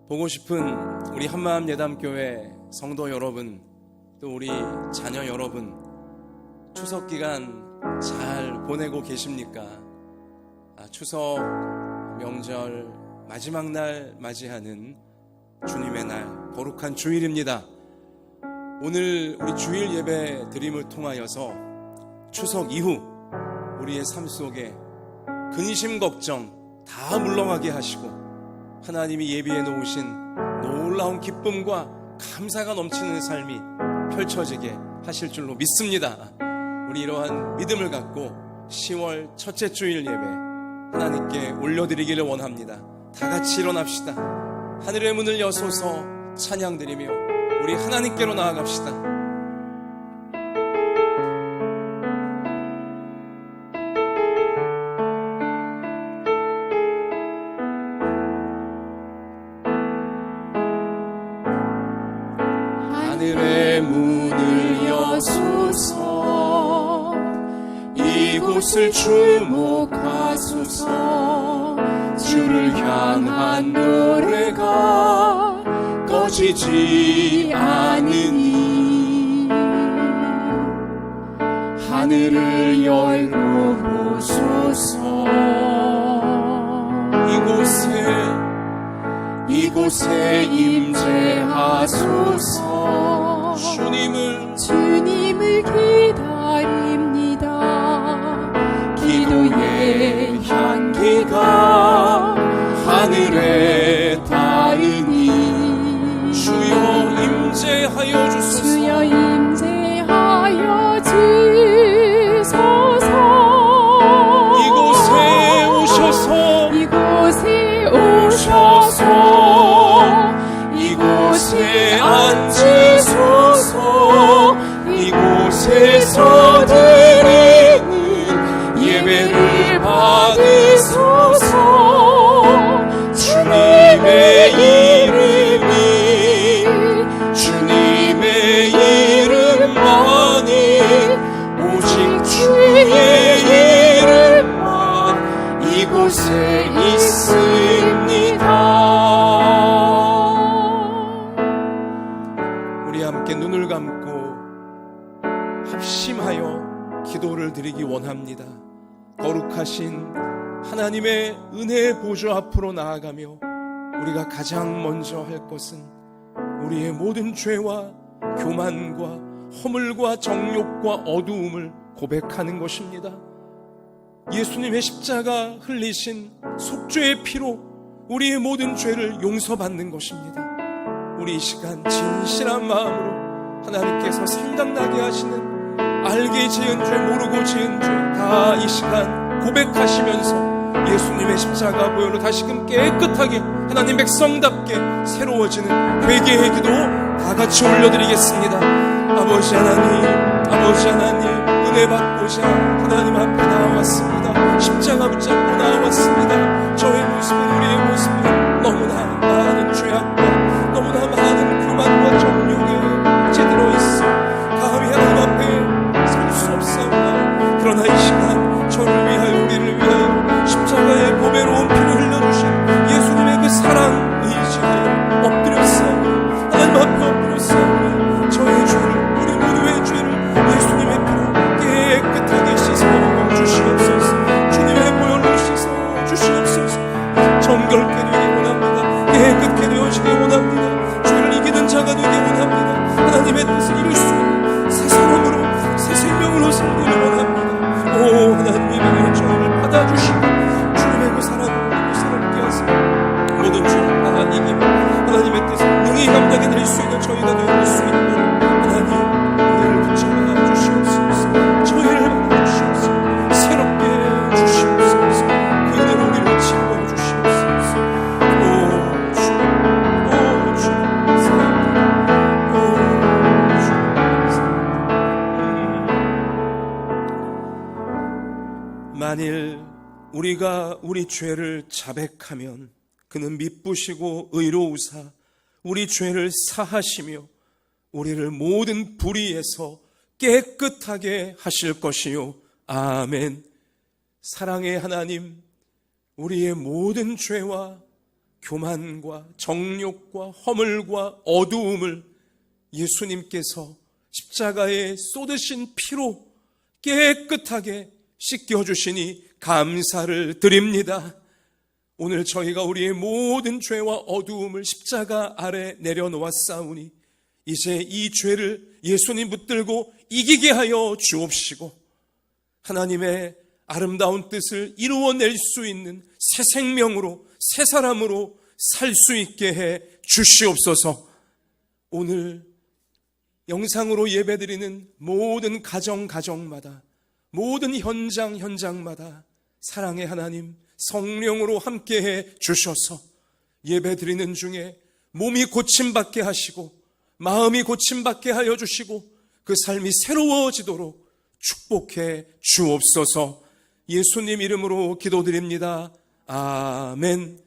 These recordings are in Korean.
보고 싶은 우리 한마음 예담교회 성도 여러분, 또 우리 자녀 여러분, 추석 기간 잘 보내고 계십니까? 추석 명절 마지막 날 맞이하는 주님의 날, 거룩한 주일입니다. 오늘 우리 주일 예배 드림을 통하여서 추석 이후 우리의 삶 속에 근심 걱정 다 물러가게 하시고 하나님이 예비해 놓으신 놀라운 기쁨과 감사가 넘치는 삶이 펼쳐지게 하실 줄로 믿습니다. 우리 이러한 믿음을 갖고 10월 첫째 주일 예배 하나님께 올려드리기를 원합니다. 다 같이 일어납시다. 하늘의 문을 여소서 찬양드리며 우리 하나님께로 나아갑시다. 하늘의 문을 여소서 이곳을 주목하소서. 주를 향한 노래가 꺼지지 않으니 하늘을 열고 보소서. 이곳에 임재하소서. 주님을 기다립니다. 기도의 향기가 하늘에 닿으니 주여 임재하여 주소서. 주여 임재하여 주소서. 이곳에 오셔서 이곳에 앉으소서. 이곳에서 드리는 예배를 받으소서. 주님의 이름만이 오직 주의 이름만 이곳에 있습니다. 우리 함께 눈을 감고 합심하여 기도를 드리기 원합니다. 거룩하신 하나님의 은혜의 보좌 앞으로 나아가며 우리가 가장 먼저 할 것은 우리의 모든 죄와 교만과 허물과 정욕과 어두움을 고백하는 것입니다. 예수님의 십자가 흘리신 속죄의 피로 우리의 모든 죄를 용서받는 것입니다. 우리 이 시간 진실한 마음으로 하나님께서 생각나게 하시는 알게 지은 죄, 모르고 지은 죄 다 이 시간 고백하시면서 예수님의 십자가 보혈로 다시금 깨끗하게 하나님 백성답게 새로워지는 회개의 기도 다 같이 올려드리겠습니다. 아버지 하나님 은혜 받고자 하나님 앞에 나왔습니다. 십자가 붙잡고 나왔습니다. 저의 모습은, 우리의 모습은 너무나 많은 죄악과 너무나 많은 교만과 정욕에 찌들어 있어 감히 하나님 앞에 설 수 없사오나, 그러나 이 시간 저를 위하여 우리를 위하여 십자가의 보배로운 피를 흘려주신 예수님의 그 사랑 의지하여 엎드렸사오니 하나님 앞에 엎드렸사오니 저의 죄를, 우리 모두의 죄를 예수님의 피로 깨끗하게 씻어 주시옵소서. 주님의 보혈로 씻어 주시옵소서. 정결케 되기 원합니다. 깨끗게 되어지기 원합니다. 죄를 이기는 자가 되기 원합니다. 하나님의 뜻을 이룰 수 있는 새 사람으로, 새 생명으로 살기를 원합니다. 오 하나님의 저희를 받아주시고 주님의 그 사랑을 새롭게 하사 모든 죄를 다 이기며 하나님의 뜻을 능히 감당해 드릴 수 있는 저희가 되어질 수 있도록 하나님 우리를 붙잡아 주시옵소서. 저희를 받아주시옵소서. 새롭게 주시옵소서. 그 은혜로 우리를 채워 주시옵소서. 오 주 감사합니다. 오 주 감사합니다. 만일 우리가 우리 죄를 자백하면 그는 미쁘시고 의로우사 우리 죄를 사하시며 우리를 모든 불의에서 깨끗하게 하실 것이요. 아멘. 사랑의 하나님, 우리의 모든 죄와 교만과 정욕과 허물과 어두움을 예수님께서 십자가에 쏟으신 피로 깨끗하게 씻겨주시니 감사를 드립니다. 오늘 저희가 우리의 모든 죄와 어두움을 십자가 아래 내려놓았사오니 이제 이 죄를 예수님 붙들고 이기게 하여 주옵시고 하나님의 아름다운 뜻을 이루어낼 수 있는 새 생명으로, 새 사람으로 살 수 있게 해 주시옵소서. 오늘 영상으로 예배드리는 모든 가정마다, 모든 현장마다 사랑의 하나님 성령으로 함께해 주셔서 예배드리는 중에 몸이 고침받게 하시고 마음이 고침받게 하여 주시고 그 삶이 새로워지도록 축복해 주옵소서. 예수님 이름으로 기도드립니다. 아멘.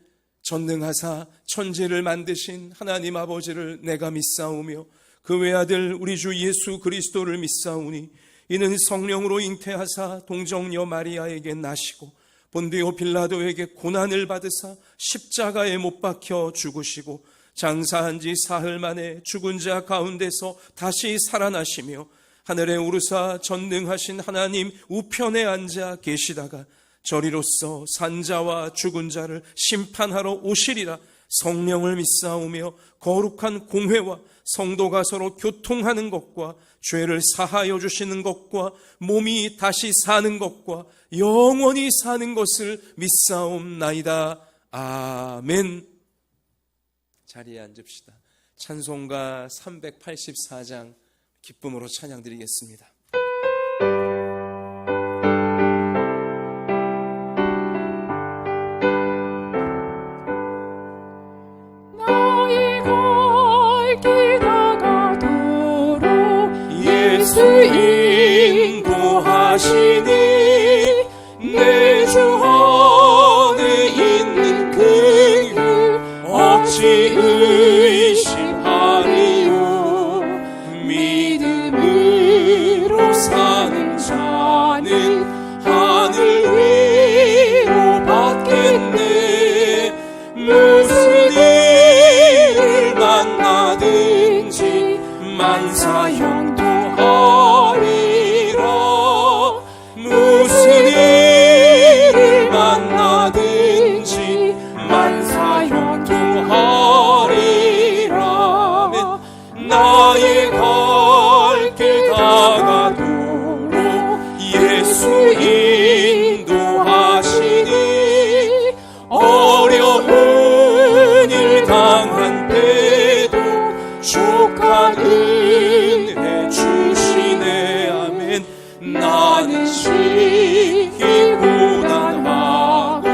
전능하사 천지를 만드신 하나님 아버지를 내가 믿사오며 그 외아들 우리 주 예수 그리스도를 믿사오니 이는 성령으로 잉태하사 동정녀 마리아에게 나시고 본디오 빌라도에게 고난을 받으사 십자가에 못 박혀 죽으시고 장사한 지 사흘 만에 죽은 자 가운데서 다시 살아나시며 하늘에 오르사 전능하신 하나님 우편에 앉아 계시다가 저리로서 산자와 죽은 자를 심판하러 오시리라. 성령을 믿사오며 거룩한 공회와 성도가 서로 교통하는 것과 죄를 사하여 주시는 것과 몸이 다시 사는 것과 영원히 사는 것을 믿사옵나이다. 아멘. 자리에 앉읍시다. 찬송가 384장 기쁨으로 찬양드리겠습니다. 나의 갈 길 다가도록 예수 인도하시니 내 주 안에 있는 그 길 어찌 의심하리요. 믿음으로 사는 자는 하늘 위로 받겠네. 무슨 일을 만나든지 만사 형통하리라. 무슨 일을 만나든지 만사 형통하리라. 나의 갈 길 다가도록 예수 인도하시니 어려운 일 당한 때도 족한 은혜 주시네. 아멘. 나는 시기 고난하고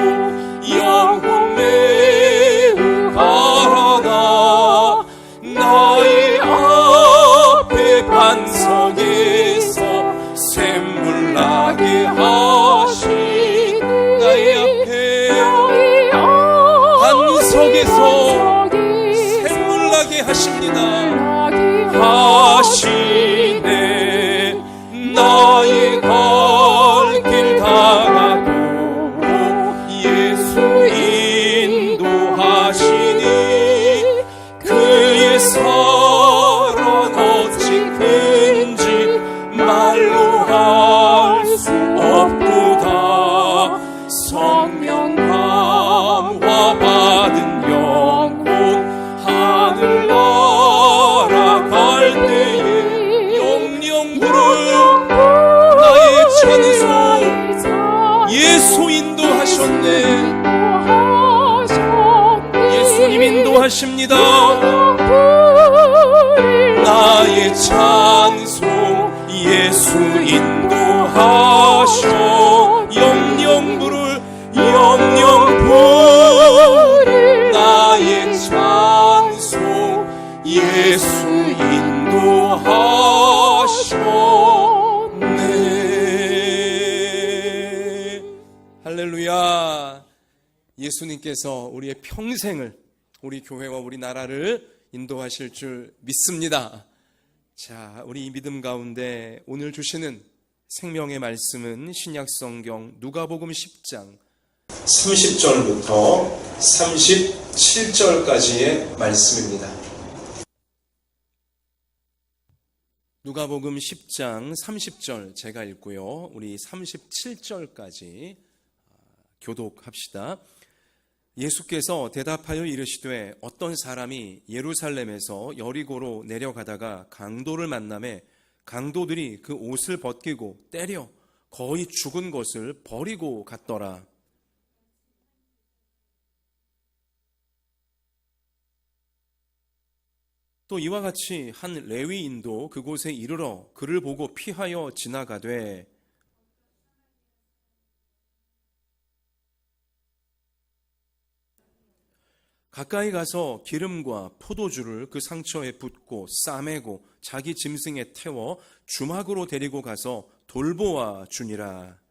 영혼 매우 가라나. 나의 앞에 반석에서 샘물 나게 하시니 나의 앞에 반석에서 샘물 나게 하십니다. 하시네. 나의 갈 길 다가도록 예수 인도하시니 그의 사랑 어찌 큰지 말로 할 수 없도다. 성령감화 받은 영혼 하늘나라 갈 때에 영영 부르 나의 찬송 예수 인도하셨네. 예수님 인도하십니다. 나의 찬송 예수 인도하셔. 영영 부를 나의 찬송 예수 인도하셨네. 할렐루야. 예수님께서 우리의 평생을, 우리 교회와 우리 나라를 인도하실 줄 믿습니다. 자, 우리 이 믿음 가운데 오늘 주시는 생명의 말씀은 신약성경 누가복음 10장 30절부터 37절까지의 말씀입니다. 누가복음 10장 30절 제가 읽고요. 우리 37절까지 교독합시다. 예수께서 대답하여 이르시되 어떤 사람이 예루살렘에서 여리고로 내려가다가 강도를 만나매 강도들이 그 옷을 벗기고 때려 거의 죽은 것을 버리고 갔더라. 또 이와 같이 한 레위인도 그곳에 이르러 그를 보고 피하여 지나가되 가까이 가서 기름과 포도주를 그 상처에 붓고 싸매고 자기 짐승에 태워 주막으로 데리고 가서 돌보아 주니라.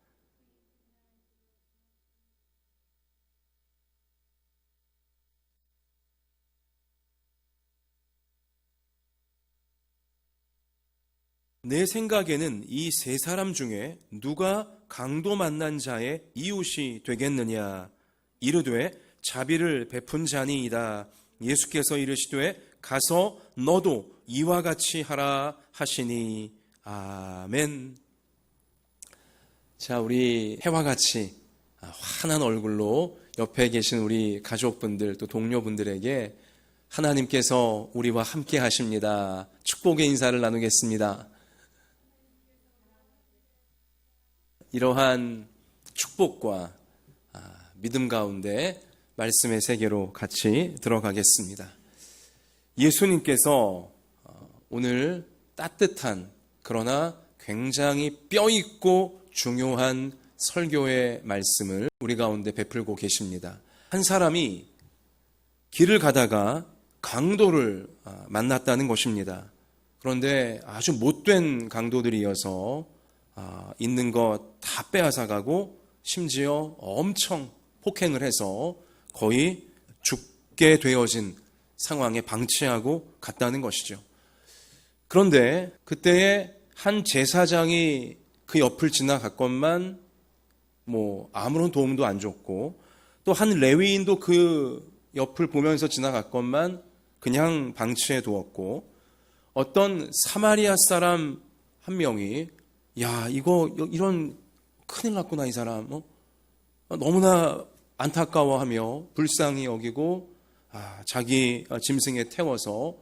내 생각에는 이 세 사람 중에 누가 강도 만난 자의 이웃이 되겠느냐. 이르되 자비를 베푼 자니이다. 예수께서 이르시되 가서 너도 이와 같이 하라 하시니. 아멘. 자, 우리 해와 같이 환한 얼굴로 옆에 계신 우리 가족분들 또 동료분들에게 하나님께서 우리와 함께 하십니다. 축복의 인사를 나누겠습니다. 이러한 축복과 믿음 가운데 말씀의 세계로 같이 들어가겠습니다. 예수님께서 오늘 따뜻한 그러나 굉장히 뼈있고 중요한 설교의 말씀을 우리 가운데 베풀고 계십니다. 한 사람이 길을 가다가 강도를 만났다는 것입니다. 그런데 아주 못된 강도들이어서 있는 것 다 빼앗아가고 심지어 엄청 폭행을 해서 거의 죽게 되어진 상황에 방치하고 갔다는 것이죠. 그런데 그때에 한 제사장이 그 옆을 지나갔건만 아무런 도움도 안 줬고 또 한 레위인도 그 옆을 보면서 지나갔건만 그냥 방치해 두었고 어떤 사마리아 사람 한 명이 야, 이런 큰일 났구나, 이 사람. 너무나 안타까워하며 불쌍히 여기고 자기 짐승에 태워서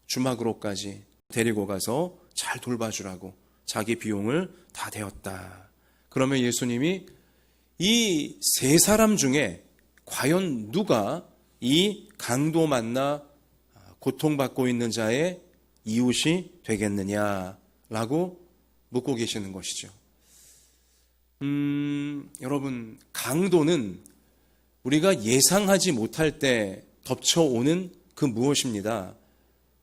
주막으로까지 데리고 가서 잘 돌봐주라고 자기 비용을 다 대었다. 그러면 예수님이 이 세 사람 중에 과연 누가 이 강도 만나 고통받고 있는 자의 이웃이 되겠느냐라고 묻고 계시는 것이죠. 여러분, 강도는 우리가 예상하지 못할 때 덮쳐오는 그 무엇입니다.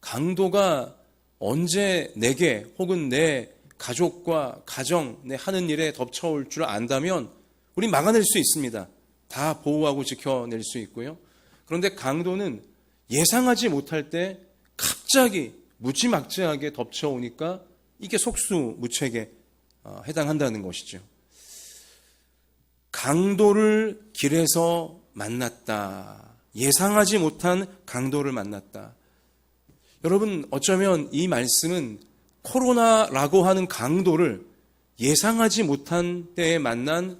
강도가 언제 내게 혹은 내 가족과 가정, 내 하는 일에 덮쳐올 줄 안다면 우리 막아낼 수 있습니다. 다 보호하고 지켜낼 수 있고요. 그런데 강도는 예상하지 못할 때 갑자기 무지막지하게 덮쳐오니까 이게 속수무책에 해당한다는 것이죠. 강도를 길에서 만났다. 예상하지 못한 강도를 만났다. 여러분, 어쩌면 이 말씀은 코로나라고 하는 강도를 예상하지 못한 때에 만난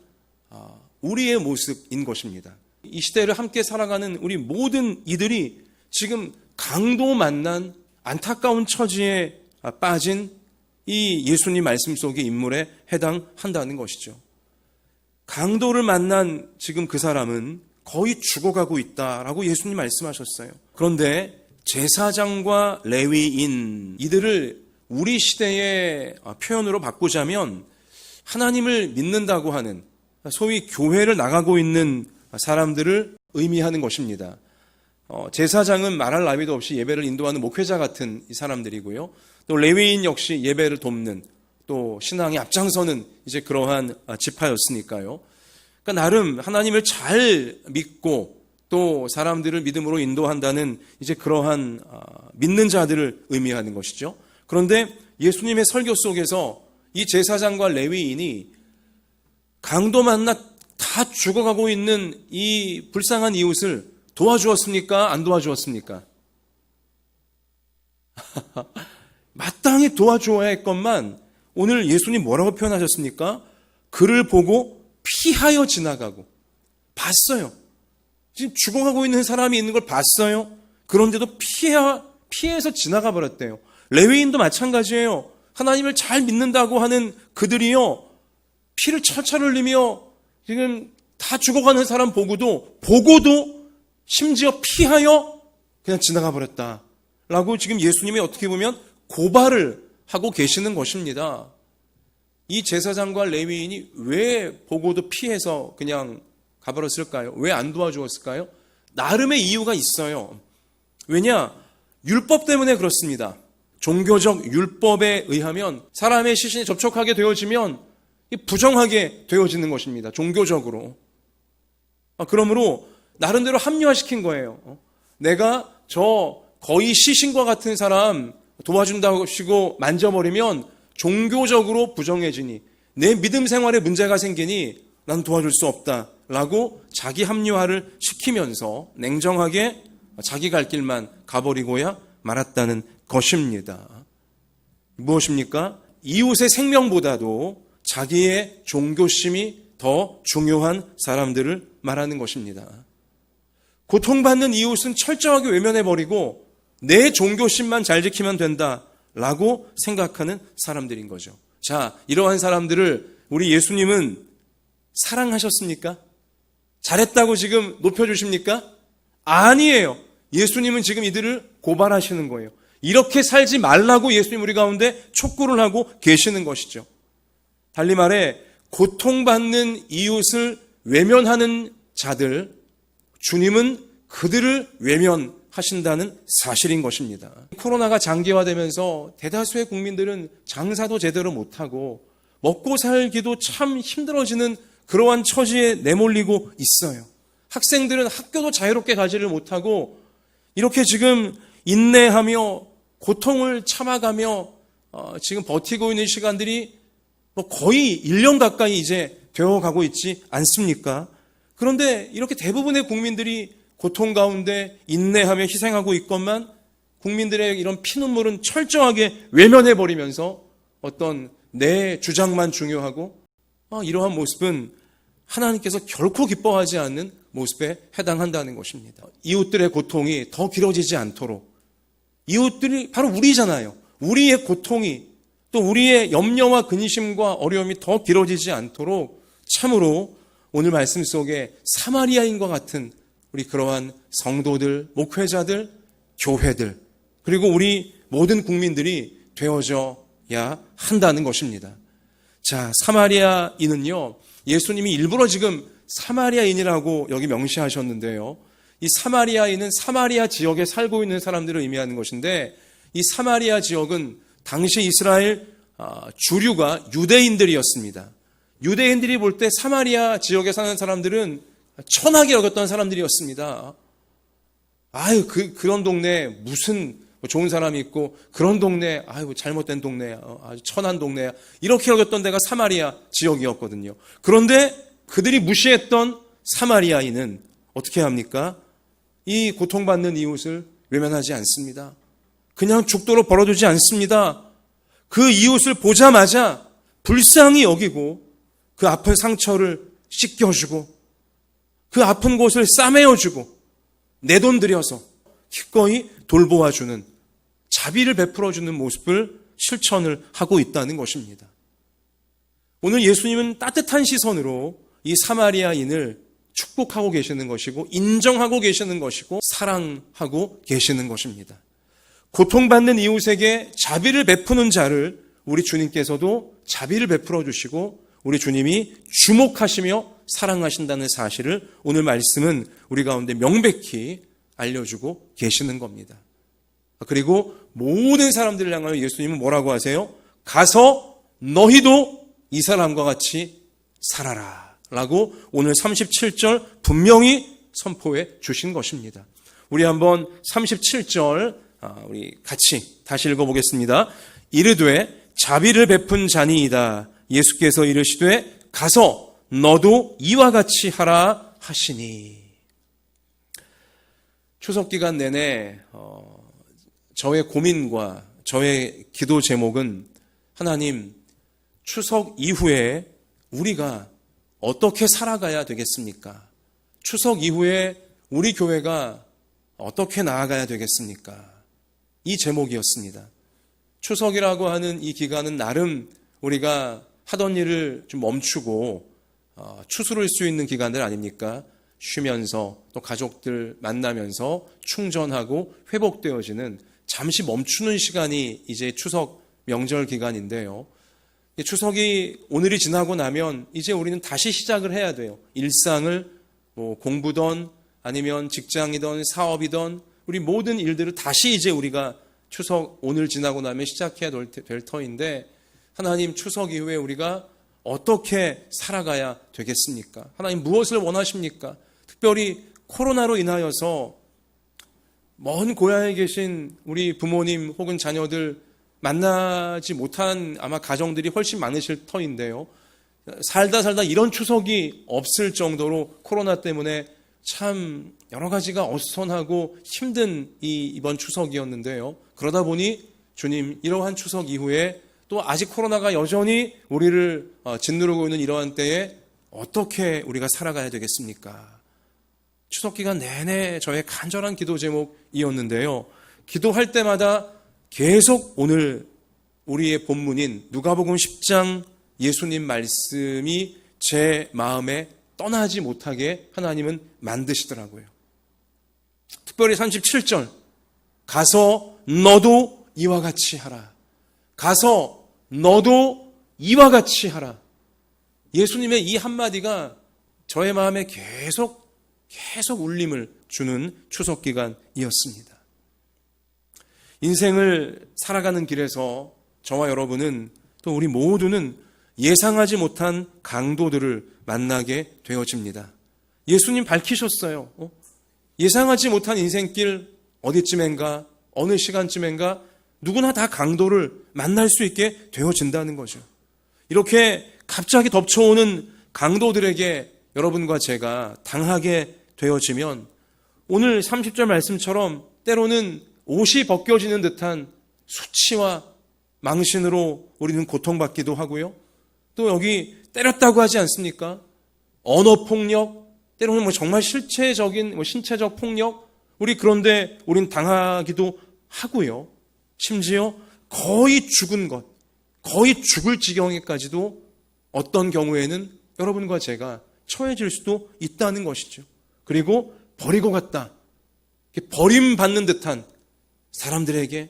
우리의 모습인 것입니다. 이 시대를 함께 살아가는 우리 모든 이들이 지금 강도 만난 안타까운 처지에 빠진 이 예수님 말씀 속의 인물에 해당한다는 것이죠. 강도를 만난 지금 그 사람은 거의 죽어가고 있다라고 예수님 말씀하셨어요. 그런데 제사장과 레위인 이들을 우리 시대의 표현으로 바꾸자면 하나님을 믿는다고 하는 소위 교회를 나가고 있는 사람들을 의미하는 것입니다. 제사장은 말할 나위도 없이 예배를 인도하는 목회자 같은 이 사람들이고요. 또 레위인 역시 예배를 돕는 또 신앙에 앞장서는 이제 그러한 지파였으니까요. 그러니까 나름 하나님을 잘 믿고 또 사람들을 믿음으로 인도한다는 이제 그러한 믿는 자들을 의미하는 것이죠. 그런데 예수님의 설교 속에서 이 제사장과 레위인이 강도 만나 다 죽어가고 있는 이 불쌍한 이웃을 도와주었습니까? 안 도와주었습니까? 마땅히 도와주어야 했건만 오늘 예수님 뭐라고 표현하셨습니까? 그를 보고 피하여 지나가고. 봤어요. 지금 죽어가고 있는 사람이 있는 걸 봤어요. 그런데도 피해서 지나가 버렸대요. 레위인도 마찬가지예요. 하나님을 잘 믿는다고 하는 그들이요, 피를 철철 흘리며 지금 다 죽어가는 사람 보고도 심지어 피하여 그냥 지나가 버렸다 라고 지금 예수님이 어떻게 보면 고발을 하고 계시는 것입니다. 이 제사장과 레위인이 왜 보고도 피해서 그냥 가버렸을까요? 왜 안 도와주었을까요? 나름의 이유가 있어요. 왜냐? 율법 때문에 그렇습니다. 종교적 율법에 의하면 사람의 시신에 접촉하게 되어지면 부정하게 되어지는 것입니다. 종교적으로. 그러므로 나름대로 합리화시킨 거예요. 내가 저 거의 시신과 같은 사람 도와준다고 하시고 만져버리면 종교적으로 부정해지니 내 믿음 생활에 문제가 생기니 난 도와줄 수 없다라고 자기 합리화를 시키면서 냉정하게 자기 갈 길만 가버리고야 말았다는 것입니다. 무엇입니까? 이웃의 생명보다도 자기의 종교심이 더 중요한 사람들을 말하는 것입니다. 고통받는 이웃은 철저하게 외면해버리고 내 종교심만 잘 지키면 된다라고 생각하는 사람들인 거죠. 자, 이러한 사람들을 우리 예수님은 사랑하셨습니까? 잘했다고 지금 높여주십니까? 아니에요. 예수님은 지금 이들을 고발하시는 거예요. 이렇게 살지 말라고 예수님 우리 가운데 촉구를 하고 계시는 것이죠. 달리 말해 고통받는 이웃을 외면하는 자들, 주님은 그들을 외면하신다는 사실인 것입니다. 코로나가 장기화되면서 대다수의 국민들은 장사도 제대로 못하고 먹고 살기도 참 힘들어지는 그러한 처지에 내몰리고 있어요. 학생들은 학교도 자유롭게 가지를 못하고 이렇게 지금 인내하며 고통을 참아가며 지금 버티고 있는 시간들이 거의 1년 가까이 이제 되어가고 있지 않습니까? 그런데 이렇게 대부분의 국민들이 고통 가운데 인내하며 희생하고 있건만 국민들의 이런 피눈물은 철저하게 외면해버리면서 어떤 내 주장만 중요하고 이러한 모습은 하나님께서 결코 기뻐하지 않는 모습에 해당한다는 것입니다. 이웃들의 고통이 더 길어지지 않도록 이웃들이 바로 우리잖아요. 우리의 고통이 또 우리의 염려와 근심과 어려움이 더 길어지지 않도록 참으로 오늘 말씀 속에 사마리아인과 같은 우리 그러한 성도들, 목회자들, 교회들 그리고 우리 모든 국민들이 되어져야 한다는 것입니다. 자, 사마리아인은요, 예수님이 일부러 지금 사마리아인이라고 여기 명시하셨는데요. 이 사마리아인은 사마리아 지역에 살고 있는 사람들을 의미하는 것인데 이 사마리아 지역은 당시 이스라엘 주류가 유대인들이었습니다. 유대인들이 볼 때 사마리아 지역에 사는 사람들은 천하게 여겼던 사람들이었습니다. 그런 동네에 무슨 좋은 사람이 있고 그런 동네, 잘못된 동네야, 아주 천한 동네야 이렇게 여겼던 데가 사마리아 지역이었거든요. 그런데 그들이 무시했던 사마리아인은 어떻게 합니까? 이 고통받는 이웃을 외면하지 않습니다. 그냥 죽도록 벌어두지 않습니다. 그 이웃을 보자마자 불쌍히 여기고 그 아픈 상처를 씻겨주고 그 아픈 곳을 싸매어주고 내 돈 들여서 기꺼이 돌보아주는 자비를 베풀어주는 모습을 실천을 하고 있다는 것입니다. 오늘 예수님은 따뜻한 시선으로 이 사마리아인을 축복하고 계시는 것이고 인정하고 계시는 것이고 사랑하고 계시는 것입니다. 고통받는 이웃에게 자비를 베푸는 자를 우리 주님께서도 자비를 베풀어 주시고 우리 주님이 주목하시며 사랑하신다는 사실을 오늘 말씀은 우리 가운데 명백히 알려주고 계시는 겁니다. 그리고 모든 사람들을 향하여 예수님은 뭐라고 하세요? 가서 너희도 이 사람과 같이 살아라 라고 오늘 37절 분명히 선포해 주신 것입니다. 우리 한번 37절 우리 같이 다시 읽어보겠습니다. 이르되 자비를 베푼 자니이다. 예수께서 이르시되 가서 너도 이와 같이 하라 하시니. 추석 기간 내내 저의 고민과 저의 기도 제목은 하나님, 추석 이후에 우리가 어떻게 살아가야 되겠습니까? 추석 이후에 우리 교회가 어떻게 나아가야 되겠습니까? 이 제목이었습니다. 추석이라고 하는 이 기간은 나름 우리가 하던 일을 좀 멈추고 추스를 수 있는 기간들 아닙니까? 쉬면서 또 가족들 만나면서 충전하고 회복되어지는 잠시 멈추는 시간이 이제 추석 명절 기간인데요. 추석이 오늘이 지나고 나면 이제 우리는 다시 시작을 해야 돼요. 일상을 공부든 아니면 직장이든 사업이든 우리 모든 일들을 다시 이제 우리가 추석 오늘 지나고 나면 시작해야 될 터인데 하나님, 추석 이후에 우리가 어떻게 살아가야 되겠습니까? 하나님, 무엇을 원하십니까? 특별히 코로나로 인하여서 먼 고향에 계신 우리 부모님 혹은 자녀들 만나지 못한 아마 가정들이 훨씬 많으실 터인데요. 살다 이런 추석이 없을 정도로 코로나 때문에 참 여러 가지가 어수선하고 힘든 이번 추석이었는데요. 그러다 보니 주님, 이러한 추석 이후에 또 아직 코로나가 여전히 우리를 짓누르고 있는 이러한 때에 어떻게 우리가 살아가야 되겠습니까? 추석 기간 내내 저의 간절한 기도 제목이었는데요. 기도할 때마다 계속 오늘 우리의 본문인 누가복음 10장 예수님 말씀이 제 마음에 떠나지 못하게 하나님은 만드시더라고요. 특별히 37절, 가서 너도 이와 같이 하라. 가서 너도 이와 같이 하라. 예수님의 이 한마디가 저의 마음에 계속 울림을 주는 추석 기간이었습니다. 인생을 살아가는 길에서 저와 여러분은 또 우리 모두는 예상하지 못한 강도들을 만나게 되어집니다. 예수님 밝히셨어요. 예상하지 못한 인생길 어디쯤엔가 어느 시간쯤엔가 누구나 다 강도를 만날 수 있게 되어진다는 거죠. 이렇게 갑자기 덮쳐오는 강도들에게 여러분과 제가 당하게 되어지면 오늘 30절 말씀처럼 때로는 옷이 벗겨지는 듯한 수치와 망신으로 우리는 고통받기도 하고요. 또 여기 때렸다고 하지 않습니까? 언어폭력, 때로는 정말 실체적인 신체적 폭력, 우리 그런데 우린 당하기도 하고요. 심지어 거의 죽은 것, 거의 죽을 지경에까지도 어떤 경우에는 여러분과 제가 처해질 수도 있다는 것이죠. 그리고 버리고 갔다. 버림받는 듯한 사람들에게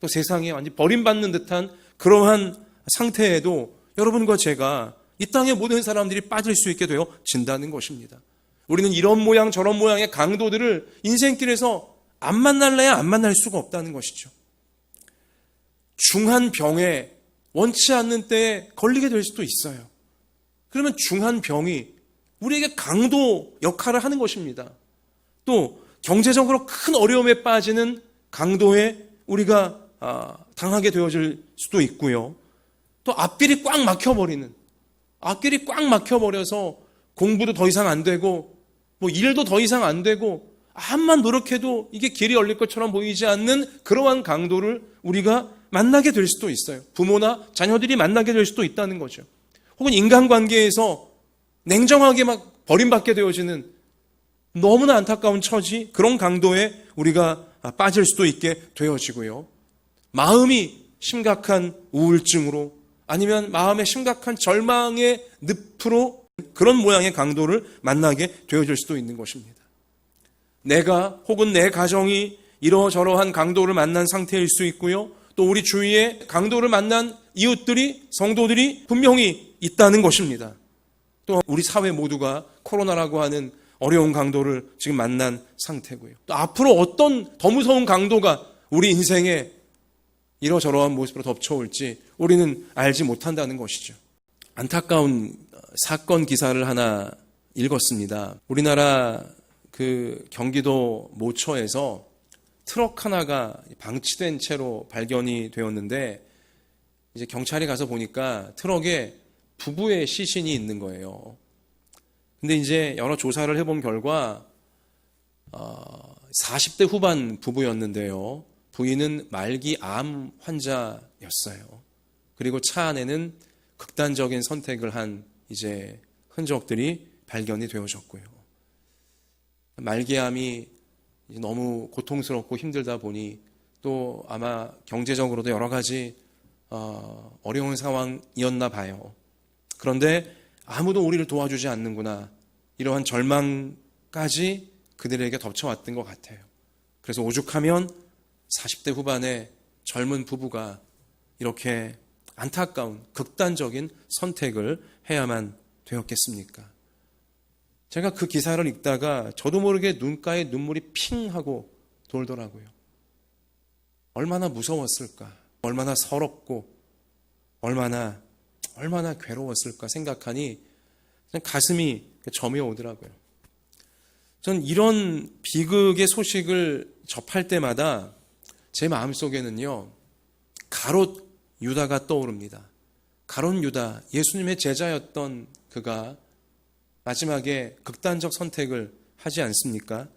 또 세상에 완전히 버림받는 듯한 그러한 상태에도 여러분과 제가 이 땅의 모든 사람들이 빠질 수 있게 되어진다는 것입니다. 우리는 이런 모양 저런 모양의 강도들을 인생길에서 안 만날래야 안 만날 수가 없다는 것이죠. 중한 병에 원치 않는 때에 걸리게 될 수도 있어요. 그러면 중한 병이 우리에게 강도 역할을 하는 것입니다. 또 경제적으로 큰 어려움에 빠지는 강도에 우리가 당하게 되어질 수도 있고요. 또 앞길이 꽉 막혀버려서 공부도 더 이상 안 되고 일도 더 이상 안 되고 암만 노력해도 이게 길이 열릴 것처럼 보이지 않는 그러한 강도를 우리가 만나게 될 수도 있어요. 부모나 자녀들이 만나게 될 수도 있다는 거죠. 혹은 인간관계에서 냉정하게 막 버림받게 되어지는 너무나 안타까운 처지, 그런 강도에 우리가 빠질 수도 있게 되어지고요. 마음이 심각한 우울증으로 아니면 마음의 심각한 절망의 늪으로 그런 모양의 강도를 만나게 되어질 수도 있는 것입니다. 내가 혹은 내 가정이 이러저러한 강도를 만난 상태일 수 있고요. 또 우리 주위에 강도를 만난 이웃들이, 성도들이 분명히 있다는 것입니다. 또 우리 사회 모두가 코로나라고 하는 어려운 강도를 지금 만난 상태고요. 또 앞으로 어떤 더 무서운 강도가 우리 인생에 이러저러한 모습으로 덮쳐올지 우리는 알지 못한다는 것이죠. 안타까운 사건 기사를 하나 읽었습니다. 우리나라 경기도 모처에서 트럭 하나가 방치된 채로 발견이 되었는데 이제 경찰이 가서 보니까 트럭에 부부의 시신이 있는 거예요. 근데 이제 여러 조사를 해본 결과 40대 후반 부부였는데요. 부인은 말기 암 환자였어요. 그리고 차 안에는 극단적인 선택을 한 이제 흔적들이 발견이 되어졌고요. 말기암이 너무 고통스럽고 힘들다 보니 또 아마 경제적으로도 여러 가지 어려운 상황이었나 봐요. 그런데 아무도 우리를 도와주지 않는구나. 이러한 절망까지 그들에게 덮쳐왔던 것 같아요. 그래서 오죽하면 40대 후반의 젊은 부부가 이렇게 안타까운 극단적인 선택을 해야만 되었겠습니까? 제가 그 기사를 읽다가 저도 모르게 눈가에 눈물이 핑 하고 돌더라고요. 얼마나 무서웠을까? 얼마나 서럽고 얼마나 괴로웠을까 생각하니 가슴이 점이 오더라고요. 전 이런 비극의 소식을 접할 때마다 제 마음속에는요, 가롯 유다가 떠오릅니다. 가롯 유다, 예수님의 제자였던 그가 마지막에 극단적 선택을 하지 않습니까?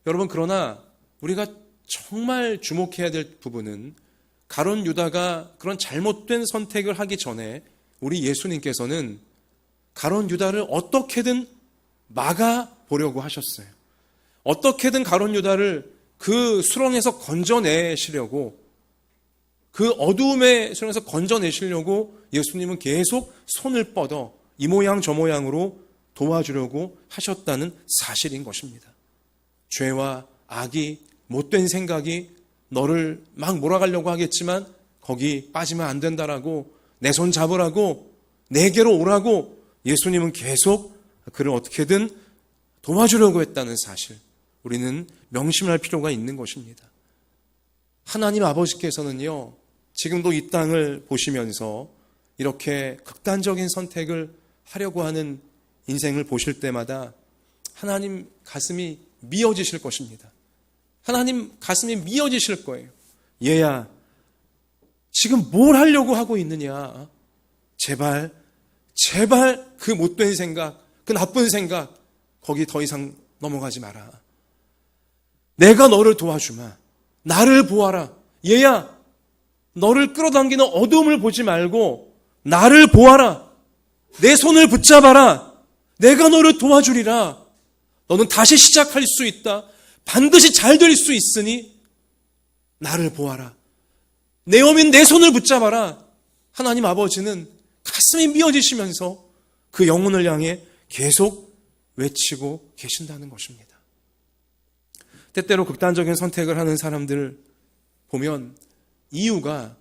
여러분, 그러나 우리가 정말 주목해야 될 부분은 가롯 유다가 그런 잘못된 선택을 하기 전에 우리 예수님께서는 가롯 유다를 어떻게든 막아보려고 하셨어요. 어떻게든 가롯 유다를 그 수렁에서 건져내시려고, 그 어두움의 수렁에서 건져내시려고 예수님은 계속 손을 뻗어 이 모양 저 모양으로 도와주려고 하셨다는 사실인 것입니다. 죄와 악이, 못된 생각이 너를 막 몰아가려고 하겠지만 거기 빠지면 안 된다라고, 내 손 잡으라고, 내게로 오라고 예수님은 계속 그를 어떻게든 도와주려고 했다는 사실, 우리는 명심할 필요가 있는 것입니다. 하나님 아버지께서는요, 지금도 이 땅을 보시면서 이렇게 극단적인 선택을 하려고 하는 인생을 보실 때마다 하나님 가슴이 미어지실 것입니다. 하나님 가슴이 미어지실 거예요. 얘야, 지금 뭘 하려고 하고 있느냐? 제발 그 못된 생각, 그 나쁜 생각, 거기 더 이상 넘어가지 마라. 내가 너를 도와주마. 나를 보아라. 얘야, 너를 끌어당기는 어둠을 보지 말고 나를 보아라. 내 손을 붙잡아라. 내가 너를 도와주리라. 너는 다시 시작할 수 있다. 반드시 잘 될 수 있으니 나를 보아라. 내 어민 내 손을 붙잡아라. 하나님 아버지는 가슴이 미어지시면서 그 영혼을 향해 계속 외치고 계신다는 것입니다. 때때로 극단적인 선택을 하는 사람들 보면 이유가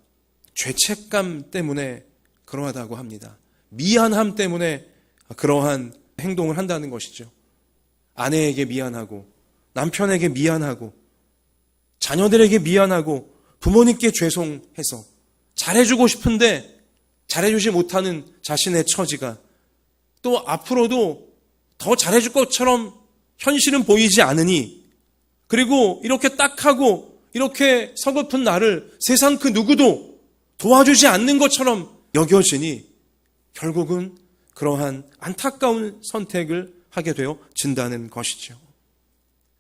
죄책감 때문에 그러하다고 합니다. 미안함 때문에 그러한 행동을 한다는 것이죠. 아내에게 미안하고, 남편에게 미안하고, 자녀들에게 미안하고, 부모님께 죄송해서 잘해주고 싶은데 잘해주지 못하는 자신의 처지가, 또 앞으로도 더 잘해줄 것처럼 현실은 보이지 않으니, 그리고 이렇게 딱하고 이렇게 서글픈 나를 세상 그 누구도 도와주지 않는 것처럼 여겨지니 결국은 그러한 안타까운 선택을 하게 되어진다는 것이죠.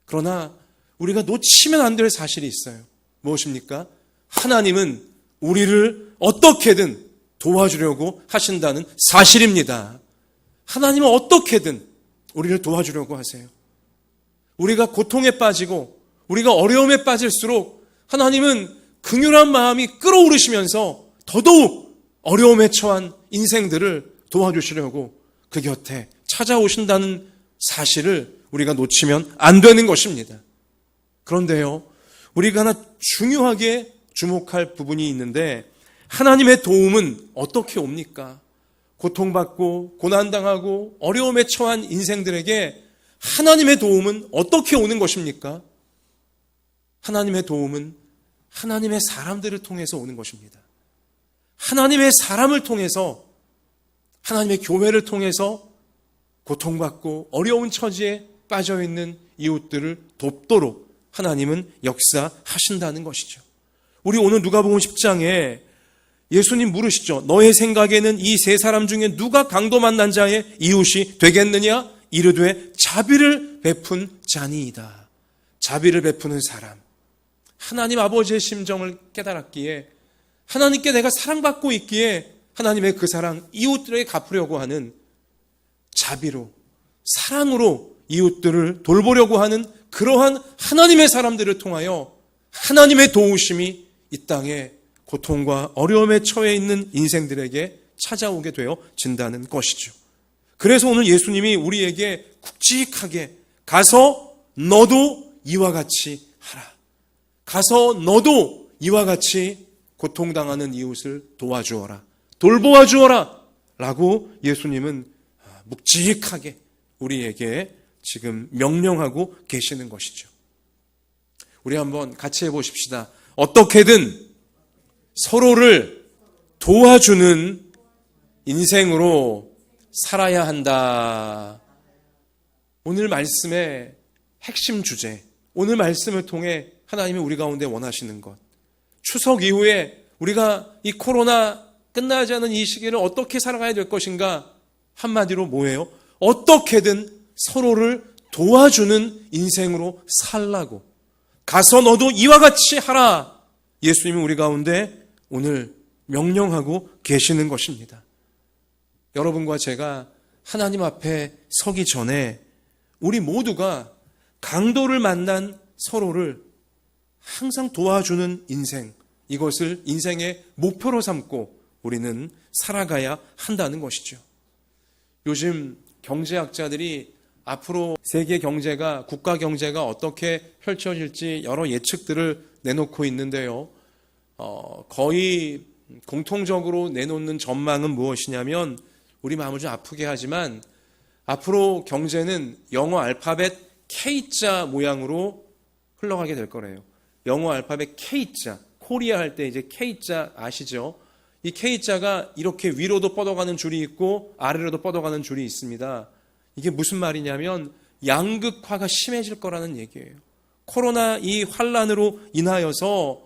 그러나 우리가 놓치면 안 될 사실이 있어요. 무엇입니까? 하나님은 우리를 어떻게든 도와주려고 하신다는 사실입니다. 하나님은 어떻게든 우리를 도와주려고 하세요. 우리가 고통에 빠지고 우리가 어려움에 빠질수록 하나님은 긍휼한 마음이 끓어오르시면서 더더욱 어려움에 처한 인생들을 도와주시려고 그 곁에 찾아오신다는 사실을 우리가 놓치면 안 되는 것입니다. 그런데요, 우리가 하나 중요하게 주목할 부분이 있는데, 하나님의 도움은 어떻게 옵니까? 고통받고 고난당하고 어려움에 처한 인생들에게 하나님의 도움은 어떻게 오는 것입니까? 하나님의 도움은 하나님의 사람들을 통해서 오는 것입니다. 하나님의 사람을 통해서, 하나님의 교회를 통해서 고통받고 어려운 처지에 빠져있는 이웃들을 돕도록 하나님은 역사하신다는 것이죠. 우리 오늘 누가복음 10장에 예수님 물으시죠. 너의 생각에는 이 세 사람 중에 누가 강도 만난 자의 이웃이 되겠느냐? 이르되 자비를 베푼 자니이다. 자비를 베푸는 사람. 하나님 아버지의 심정을 깨달았기에, 하나님께 내가 사랑받고 있기에 하나님의 그 사랑, 이웃들에게 갚으려고 하는 자비로, 사랑으로 이웃들을 돌보려고 하는 그러한 하나님의 사람들을 통하여 하나님의 도우심이 이 땅에 고통과 어려움에 처해 있는 인생들에게 찾아오게 되어진다는 것이죠. 그래서 오늘 예수님이 우리에게 굵직하게 가서 너도 이와 같이 하라. 가서 너도 이와 같이 고통당하는 이웃을 도와주어라. 돌보아 주어라. 라고 예수님은 묵직하게 우리에게 지금 명령하고 계시는 것이죠. 우리 한번 같이 해보십시다. 어떻게든 서로를 도와주는 인생으로 살아야 한다. 오늘 말씀의 핵심 주제, 오늘 말씀을 통해 하나님이 우리 가운데 원하시는 것, 추석 이후에 우리가 이 코로나 끝나지 않은 이 시기를 어떻게 살아가야 될 것인가? 한마디로 뭐예요? 어떻게든 서로를 도와주는 인생으로 살라고. 가서 너도 이와 같이 하라. 예수님이 우리 가운데 오늘 명령하고 계시는 것입니다. 여러분과 제가 하나님 앞에 서기 전에 우리 모두가 강도를 만난 서로를 항상 도와주는 인생, 이것을 인생의 목표로 삼고 우리는 살아가야 한다는 것이죠. 요즘 경제학자들이 앞으로 세계 경제가, 국가 경제가 어떻게 펼쳐질지 여러 예측들을 내놓고 있는데요. 거의 공통적으로 내놓는 전망은 무엇이냐면, 우리 마음을 좀 아프게 하지만 앞으로 경제는 영어 알파벳 K자 모양으로 흘러가게 될 거래요. 영어 알파벳 K자, 코리아 할 때 이제 K자 아시죠? 이 K자가 이렇게 위로도 뻗어가는 줄이 있고 아래로도 뻗어가는 줄이 있습니다. 이게 무슨 말이냐면 양극화가 심해질 거라는 얘기예요. 코로나 이 환란으로 인하여서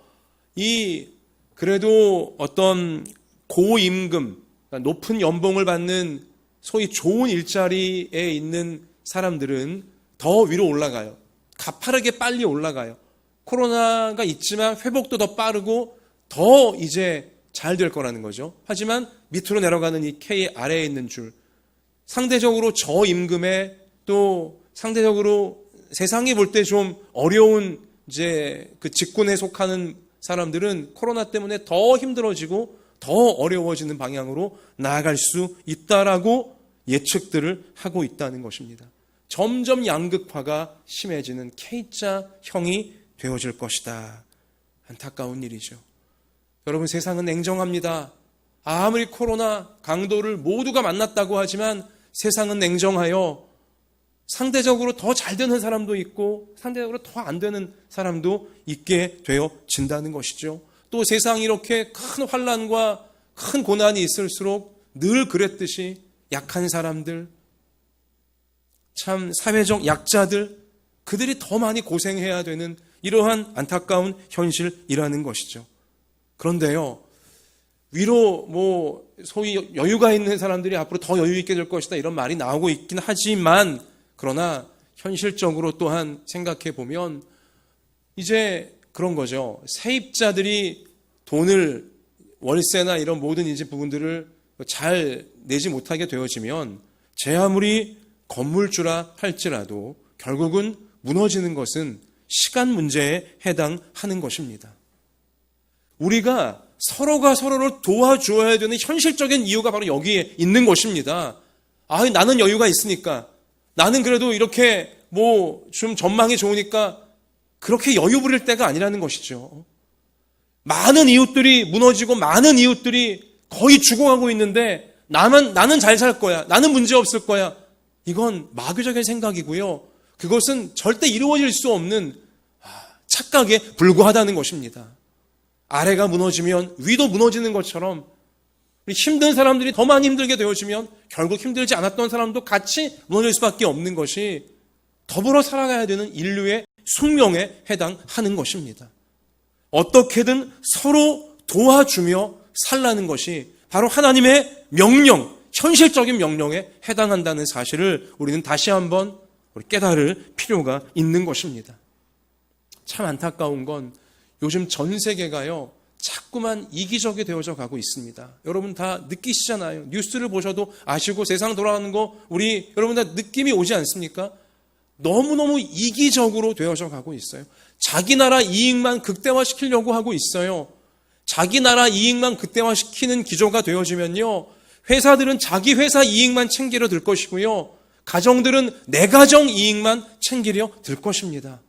그래도 어떤 고임금, 그러니까 높은 연봉을 받는 소위 좋은 일자리에 있는 사람들은 더 위로 올라가요. 가파르게 빨리 올라가요. 코로나가 있지만 회복도 더 빠르고 더 이제 잘 될 거라는 거죠. 하지만 밑으로 내려가는 이 K 아래에 있는 줄, 상대적으로 저임금에 또 상대적으로 세상이 볼 때 좀 어려운 이제 그 직군에 속하는 사람들은 코로나 때문에 더 힘들어지고 더 어려워지는 방향으로 나아갈 수 있다라고 예측들을 하고 있다는 것입니다. 점점 양극화가 심해지는 K자형이 되어질 것이다. 안타까운 일이죠. 여러분, 세상은 냉정합니다. 아무리 코로나 강도를 모두가 만났다고 하지만 세상은 냉정하여 상대적으로 더 잘 되는 사람도 있고 상대적으로 더 안 되는 사람도 있게 되어진다는 것이죠. 또 세상이 이렇게 큰 환난과 큰 고난이 있을수록 늘 그랬듯이 약한 사람들, 참 사회적 약자들, 그들이 더 많이 고생해야 되는 이러한 안타까운 현실이라는 것이죠. 그런데요, 위로 소위 여유가 있는 사람들이 앞으로 더 여유 있게 될 것이다 이런 말이 나오고 있긴 하지만, 그러나 현실적으로 또한 생각해 보면 이제 그런 거죠. 세입자들이 돈을, 월세나 이런 모든 이제 부분들을 잘 내지 못하게 되어지면 제 아무리 건물주라 할지라도 결국은 무너지는 것은 시간 문제에 해당하는 것입니다. 우리가 서로가 서로를 도와주어야 되는 현실적인 이유가 바로 여기에 있는 것입니다. 나는 여유가 있으니까, 나는 그래도 이렇게 좀 전망이 좋으니까 그렇게 여유 부릴 때가 아니라는 것이죠. 많은 이웃들이 무너지고 많은 이웃들이 거의 죽어가고 있는데 나는 잘 살 거야, 나는 문제 없을 거야, 이건 마귀적인 생각이고요. 그것은 절대 이루어질 수 없는 착각에 불과하다는 것입니다. 아래가 무너지면 위도 무너지는 것처럼 힘든 사람들이 더 많이 힘들게 되어지면 결국 힘들지 않았던 사람도 같이 무너질 수밖에 없는 것이 더불어 살아가야 되는 인류의 숙명에 해당하는 것입니다. 어떻게든 서로 도와주며 살라는 것이 바로 하나님의 명령, 현실적인 명령에 해당한다는 사실을 우리는 다시 한번 깨달을 필요가 있는 것입니다. 참 안타까운 건 요즘 전 세계가요, 자꾸만 이기적이 되어져 가고 있습니다. 여러분 다 느끼시잖아요. 뉴스를 보셔도 아시고 세상 돌아가는 거 여러분 다 느낌이 오지 않습니까? 너무너무 이기적으로 되어져 가고 있어요. 자기 나라 이익만 극대화시키려고 하고 있어요. 자기 나라 이익만 극대화시키는 기조가 되어지면요, 회사들은 자기 회사 이익만 챙기려 들 것이고요, 가정들은 내 가정 이익만 챙기려 들 것입니다.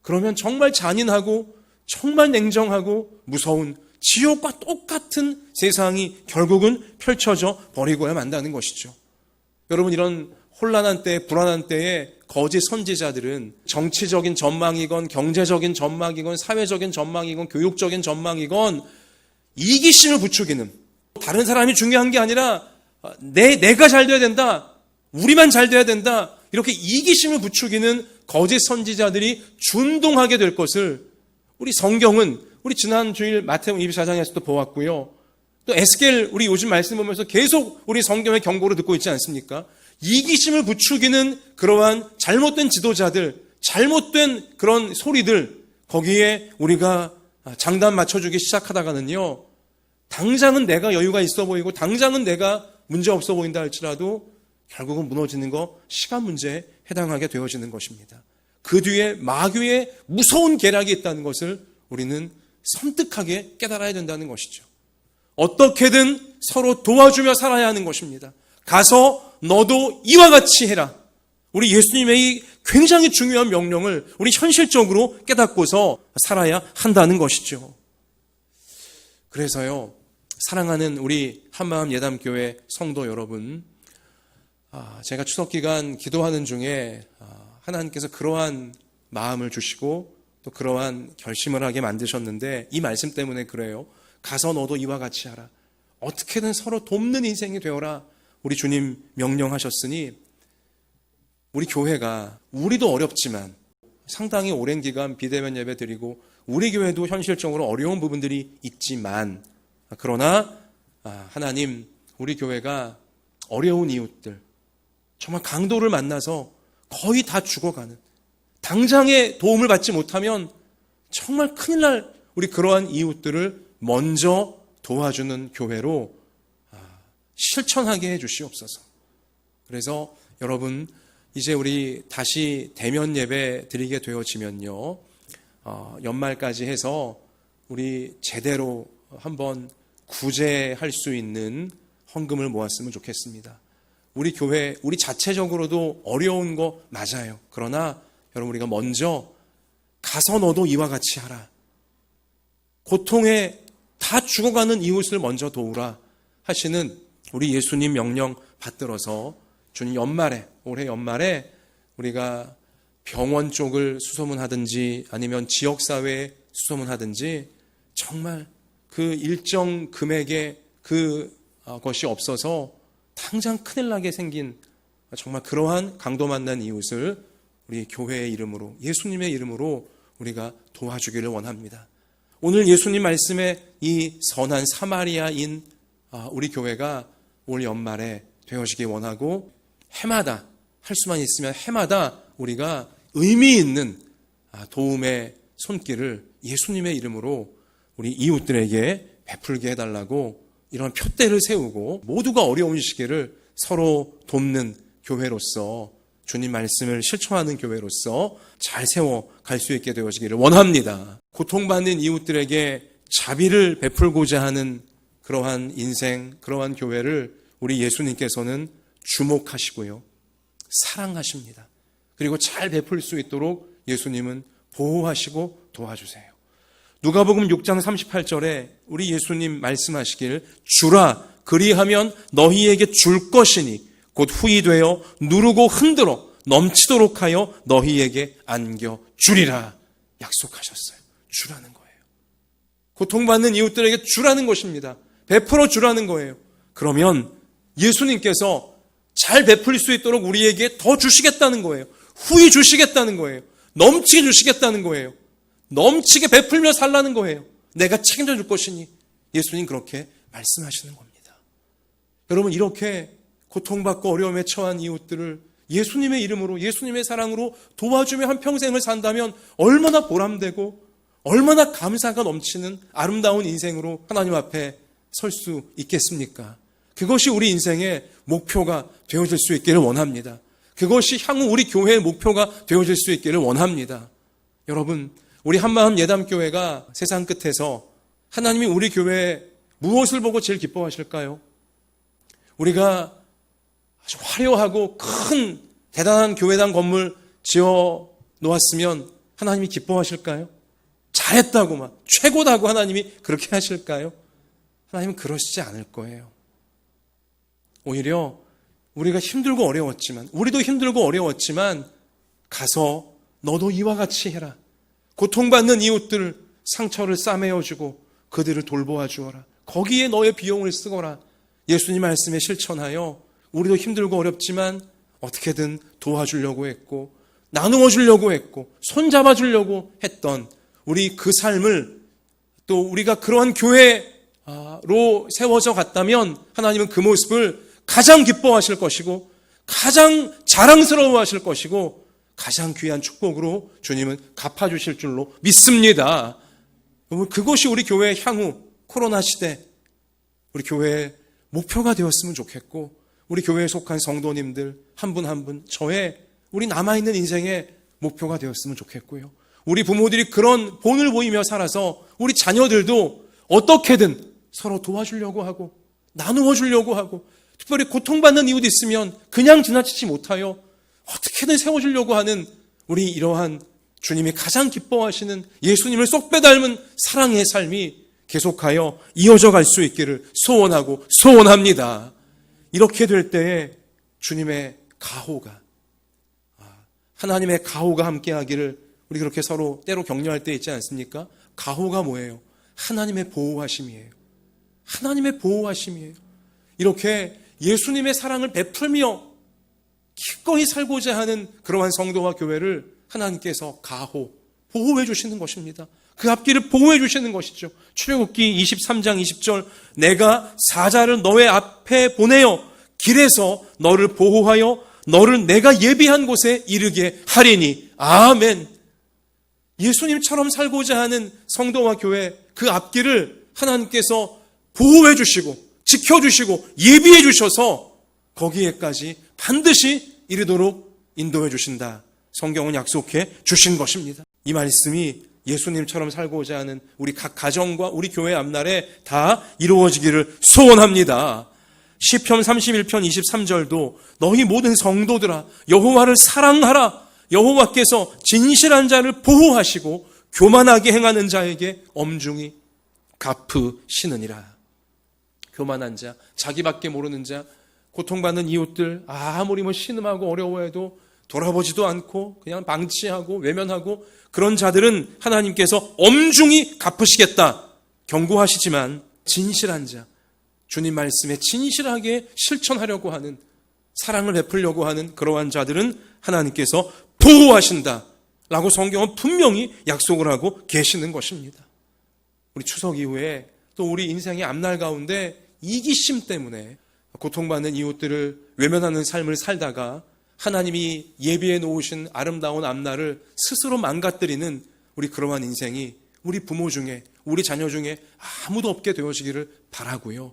그러면 정말 잔인하고 정말 냉정하고 무서운 지옥과 똑같은 세상이 결국은 펼쳐져 버리고야 만다는 것이죠. 여러분, 이런 혼란한 때, 불안한 때에 거짓 선지자들은 정치적인 전망이건 경제적인 전망이건 사회적인 전망이건 교육적인 전망이건 이기심을 부추기는, 다른 사람이 중요한 게 아니라 내가 잘 돼야 된다, 우리만 잘 돼야 된다, 이렇게 이기심을 부추기는 거짓 선지자들이 준동하게 될 것을 우리 성경은 우리 지난 주일 마태복음 24장에서도 보았고요, 또 에스겔 우리 요즘 말씀 보면서 계속 우리 성경의 경고를 듣고 있지 않습니까? 이기심을 부추기는 그러한 잘못된 지도자들, 잘못된 그런 소리들, 거기에 우리가 장단 맞춰주기 시작하다가는요, 당장은 내가 여유가 있어 보이고 당장은 내가 문제없어 보인다 할지라도 결국은 무너지는 거 시간 문제에 해당하게 되어지는 것입니다. 그 뒤에 마귀의 무서운 계략이 있다는 것을 우리는 섬뜩하게 깨달아야 된다는 것이죠. 어떻게든 서로 도와주며 살아야 하는 것입니다. 가서 너도 이와 같이 해라. 우리 예수님의 이 굉장히 중요한 명령을 우리 현실적으로 깨닫고서 살아야 한다는 것이죠. 그래서요, 사랑하는 우리 한마음 예담교회 성도 여러분, 제가 추석 기간 기도하는 중에 하나님께서 그러한 마음을 주시고 또 그러한 결심을 하게 만드셨는데, 이 말씀 때문에 그래요. 가서 너도 이와 같이 하라. 어떻게든 서로 돕는 인생이 되어라. 우리 주님 명령하셨으니 우리 교회가, 우리도 어렵지만 상당히 오랜 기간 비대면 예배 드리고 우리 교회도 현실적으로 어려운 부분들이 있지만, 그러나 하나님, 우리 교회가 어려운 이웃들, 정말 강도를 만나서 거의 다 죽어가는, 당장의 도움을 받지 못하면 정말 큰일 날 우리 그러한 이웃들을 먼저 도와주는 교회로 실천하게 해 주시옵소서. 그래서 여러분, 이제 우리 다시 대면 예배 드리게 되어지면요, 연말까지 해서 우리 제대로 한번 구제할 수 있는 헌금을 모았으면 좋겠습니다. 우리 교회, 우리 자체적으로도 어려운 거 맞아요. 그러나 여러분, 우리가 먼저 가서 너도 이와 같이 하라. 고통에 다 죽어가는 이웃을 먼저 도우라 하시는 우리 예수님 명령 받들어서 주님 올해 연말에 우리가 병원 쪽을 수소문하든지 아니면 지역사회에 수소문하든지 정말 그 일정 금액의 그것이 없어서 당장 큰일 나게 생긴 정말 그러한 강도 만난 이웃을 우리 교회의 이름으로, 예수님의 이름으로 우리가 도와주기를 원합니다. 오늘 예수님 말씀에 이 선한 사마리아인 우리 교회가 올 연말에 되어지기 원하고, 해마다 할 수만 있으면 해마다 우리가 의미 있는 도움의 손길을 예수님의 이름으로 우리 이웃들에게 베풀게 해달라고, 이런 표대를 세우고 모두가 어려운 시기를 서로 돕는 교회로서, 주님 말씀을 실천하는 교회로서 잘 세워갈 수 있게 되어지기를 원합니다. 고통받는 이웃들에게 자비를 베풀고자 하는 그러한 인생, 그러한 교회를 우리 예수님께서는 주목하시고요, 사랑하십니다. 그리고 잘 베풀 수 있도록 예수님은 보호하시고 도와주세요. 누가복음 6장 38절에 우리 예수님 말씀하시길, 주라, 그리하면 너희에게 줄 것이니 곧 후히 되어 누르고 흔들어 넘치도록 하여 너희에게 안겨 주리라 약속하셨어요. 주라는 거예요. 고통받는 이웃들에게 주라는 것입니다. 베풀어 주라는 거예요. 그러면 예수님께서 잘 베풀 수 있도록 우리에게 더 주시겠다는 거예요. 후히 주시겠다는 거예요. 넘치게 주시겠다는 거예요. 넘치게 베풀며 살라는 거예요. 내가 책임져 줄 것이니, 예수님 그렇게 말씀하시는 겁니다. 여러분, 이렇게 고통받고 어려움에 처한 이웃들을 예수님의 이름으로, 예수님의 사랑으로 도와주며 한평생을 산다면 얼마나 보람되고 얼마나 감사가 넘치는 아름다운 인생으로 하나님 앞에 설 수 있겠습니까? 그것이 우리 인생의 목표가 되어질 수 있기를 원합니다. 그것이 향후 우리 교회의 목표가 되어질 수 있기를 원합니다. 여러분, 우리 한마음 예담교회가 세상 끝에서 하나님이 우리 교회에 무엇을 보고 제일 기뻐하실까요? 우리가 아주 화려하고 큰 대단한 교회당 건물 지어 놓았으면 하나님이 기뻐하실까요? 잘했다고 막 최고다고 하나님이 그렇게 하실까요? 하나님은 그러시지 않을 거예요. 오히려 우리가 힘들고 어려웠지만, 우리도 힘들고 어려웠지만 가서 너도 이와 같이 해라. 고통받는 이웃들 상처를 싸매어주고 그들을 돌보아 주어라. 거기에 너의 비용을 쓰거라. 예수님 말씀에 실천하여 우리도 힘들고 어렵지만 어떻게든 도와주려고 했고 나누어 주려고 했고 손잡아 주려고 했던 우리 그 삶을 또 우리가 그러한 교회로 세워져 갔다면 하나님은 그 모습을 가장 기뻐하실 것이고 가장 자랑스러워하실 것이고 가장 귀한 축복으로 주님은 갚아주실 줄로 믿습니다. 그것이 우리 교회의 향후 코로나 시대 우리 교회의 목표가 되었으면 좋겠고 우리 교회에 속한 성도님들 한 분 한 분 저의 우리 남아있는 인생의 목표가 되었으면 좋겠고요. 우리 부모들이 그런 본을 보이며 살아서 우리 자녀들도 어떻게든 서로 도와주려고 하고 나누어 주려고 하고 특별히 고통받는 이웃이 있으면 그냥 지나치지 못하여 어떻게든 세워주려고 하는 우리 이러한 주님이 가장 기뻐하시는 예수님을 쏙 빼닮은 사랑의 삶이 계속하여 이어져 갈 수 있기를 소원하고 소원합니다. 이렇게 될 때에 주님의 가호가 하나님의 가호가 함께하기를 우리 그렇게 서로 때로 격려할 때 있지 않습니까? 가호가 뭐예요? 하나님의 보호하심이에요. 하나님의 보호하심이에요. 이렇게 예수님의 사랑을 베풀며 기꺼이 살고자 하는 그러한 성도와 교회를 하나님께서 가호, 보호해 주시는 것입니다. 그 앞길을 보호해 주시는 것이죠. 출애굽기 23장 20절 내가 사자를 너의 앞에 보내어 길에서 너를 보호하여 너를 내가 예비한 곳에 이르게 하리니 아멘. 예수님처럼 살고자 하는 성도와 교회 그 앞길을 하나님께서 보호해 주시고 지켜주시고 예비해 주셔서 거기에까지 반드시 이르도록 인도해 주신다. 성경은 약속해 주신 것입니다. 이 말씀이 예수님처럼 살고자 하는 우리 각 가정과 우리 교회 앞날에 다 이루어지기를 소원합니다. 시편 31편 23절도 너희 모든 성도들아 여호와를 사랑하라. 여호와께서 진실한 자를 보호하시고 교만하게 행하는 자에게 엄중히 갚으시느니라. 교만한 자, 자기밖에 모르는 자, 고통받는 이웃들 아무리 신음하고 어려워해도 돌아보지도 않고 그냥 방치하고 외면하고 그런 자들은 하나님께서 엄중히 갚으시겠다 경고하시지만 진실한 자, 주님 말씀에 진실하게 실천하려고 하는 사랑을 베풀려고 하는 그러한 자들은 하나님께서 보호하신다 라고 성경은 분명히 약속을 하고 계시는 것입니다. 우리 추석 이후에 또 우리 인생의 앞날 가운데 이기심 때문에 고통받는 이웃들을 외면하는 삶을 살다가 하나님이 예비해 놓으신 아름다운 앞날을 스스로 망가뜨리는 우리 그러한 인생이 우리 부모 중에 우리 자녀 중에 아무도 없게 되어지기를 바라고요.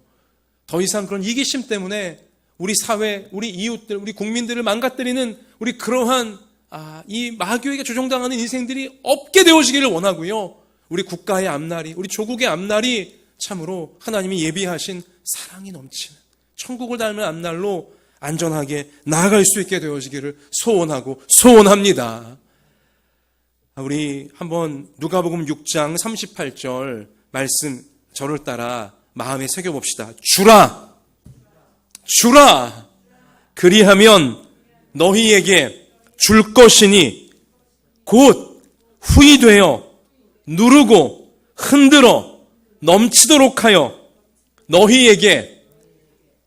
더 이상 그런 이기심 때문에 우리 사회, 우리 이웃들, 우리 국민들을 망가뜨리는 우리 그러한 이 마귀에게 조종당하는 인생들이 없게 되어지기를 원하고요. 우리 국가의 앞날이, 우리 조국의 앞날이 참으로 하나님이 예비하신 사랑이 넘치는 천국을 닮은 앞날로 안전하게 나아갈 수 있게 되어지기를 소원하고 소원합니다. 우리 한번 누가복음 6장 38절 말씀 저를 따라 마음에 새겨봅시다. 주라 그리하면 너희에게 줄 것이니 곧 후히되어 누르고 흔들어 넘치도록 하여 너희에게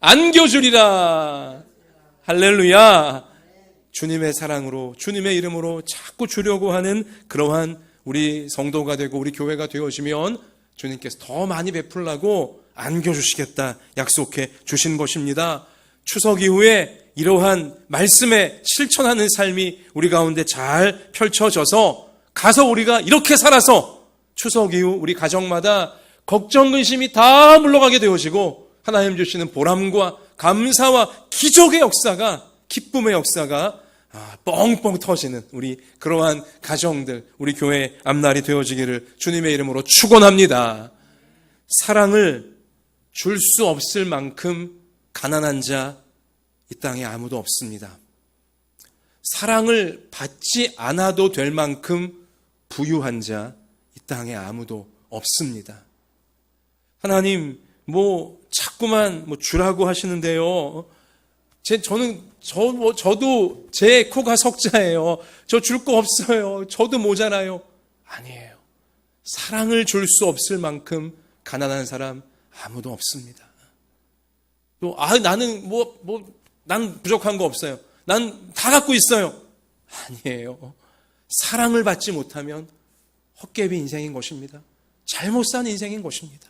안겨주리라. 할렐루야. 주님의 사랑으로 주님의 이름으로 자꾸 주려고 하는 그러한 우리 성도가 되고 우리 교회가 되어지면 주님께서 더 많이 베풀라고 안겨주시겠다 약속해 주신 것입니다. 추석 이후에 이러한 말씀에 실천하는 삶이 우리 가운데 잘 펼쳐져서 가서 우리가 이렇게 살아서 추석 이후 우리 가정마다 걱정, 근심이 다 물러가게 되어지고 하나님 주시는 보람과 감사와 기적의 역사가, 기쁨의 역사가 뻥뻥 터지는 우리 그러한 가정들, 우리 교회 앞날이 되어지기를 주님의 이름으로 축원합니다. 사랑을 줄 수 없을 만큼 가난한 자 이 땅에 아무도 없습니다. 사랑을 받지 않아도 될 만큼 부유한 자 이 땅에 아무도 없습니다. 하나님 자꾸만 주라고 하시는데요. 저도 제 코가 석자예요. 저 줄 거 없어요. 저도 모자라요. 아니에요. 사랑을 줄 수 없을 만큼 가난한 사람 아무도 없습니다. 또 나는 난 부족한 거 없어요. 난 다 갖고 있어요. 아니에요. 사랑을 받지 못하면 헛개비 인생인 것입니다. 잘못 산 인생인 것입니다.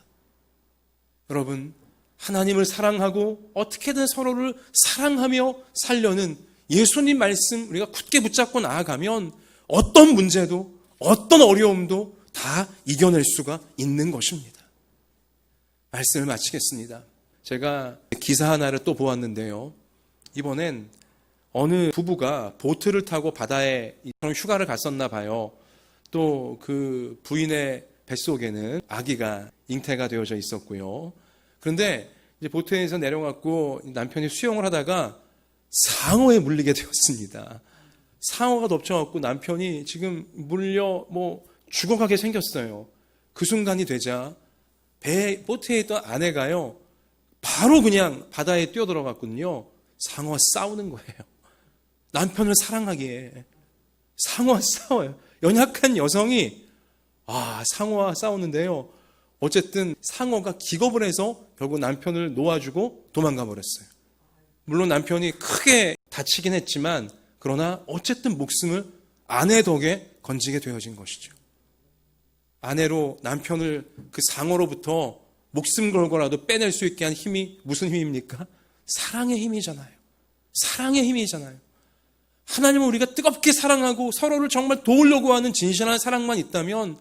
여러분, 하나님을 사랑하고 어떻게든 서로를 사랑하며 살려는 예수님 말씀 우리가 굳게 붙잡고 나아가면 어떤 문제도 어떤 어려움도 다 이겨낼 수가 있는 것입니다. 말씀을 마치겠습니다. 제가 기사 하나를 또 보았는데요. 이번엔 어느 부부가 보트를 타고 바다에 휴가를 갔었나 봐요. 또 그 부인의 뱃속에는 아기가 잉태가 되어져 있었고요. 그런데 이제 보트에서 내려갔고 남편이 수영을 하다가 상어에 물리게 되었습니다. 상어가 덮쳐갖고 남편이 지금 물려 죽어가게 생겼어요. 그 순간이 되자 보트에 있던 아내가요, 바로 그냥 바다에 뛰어들어갔거든요. 상어와 싸우는 거예요. 남편을 사랑하기에 상어와 싸워요. 연약한 여성이 상어와 싸우는데요. 어쨌든 상어가 기겁을 해서 결국 남편을 놓아주고 도망가 버렸어요. 물론 남편이 크게 다치긴 했지만 그러나 어쨌든 목숨을 아내 덕에 건지게 되어진 것이죠. 아내로 남편을 그 상어로부터 목숨 걸고라도 빼낼 수 있게 한 힘이 무슨 힘입니까? 사랑의 힘이잖아요. 사랑의 힘이잖아요. 하나님은 우리가 뜨겁게 사랑하고 서로를 정말 도우려고 하는 진실한 사랑만 있다면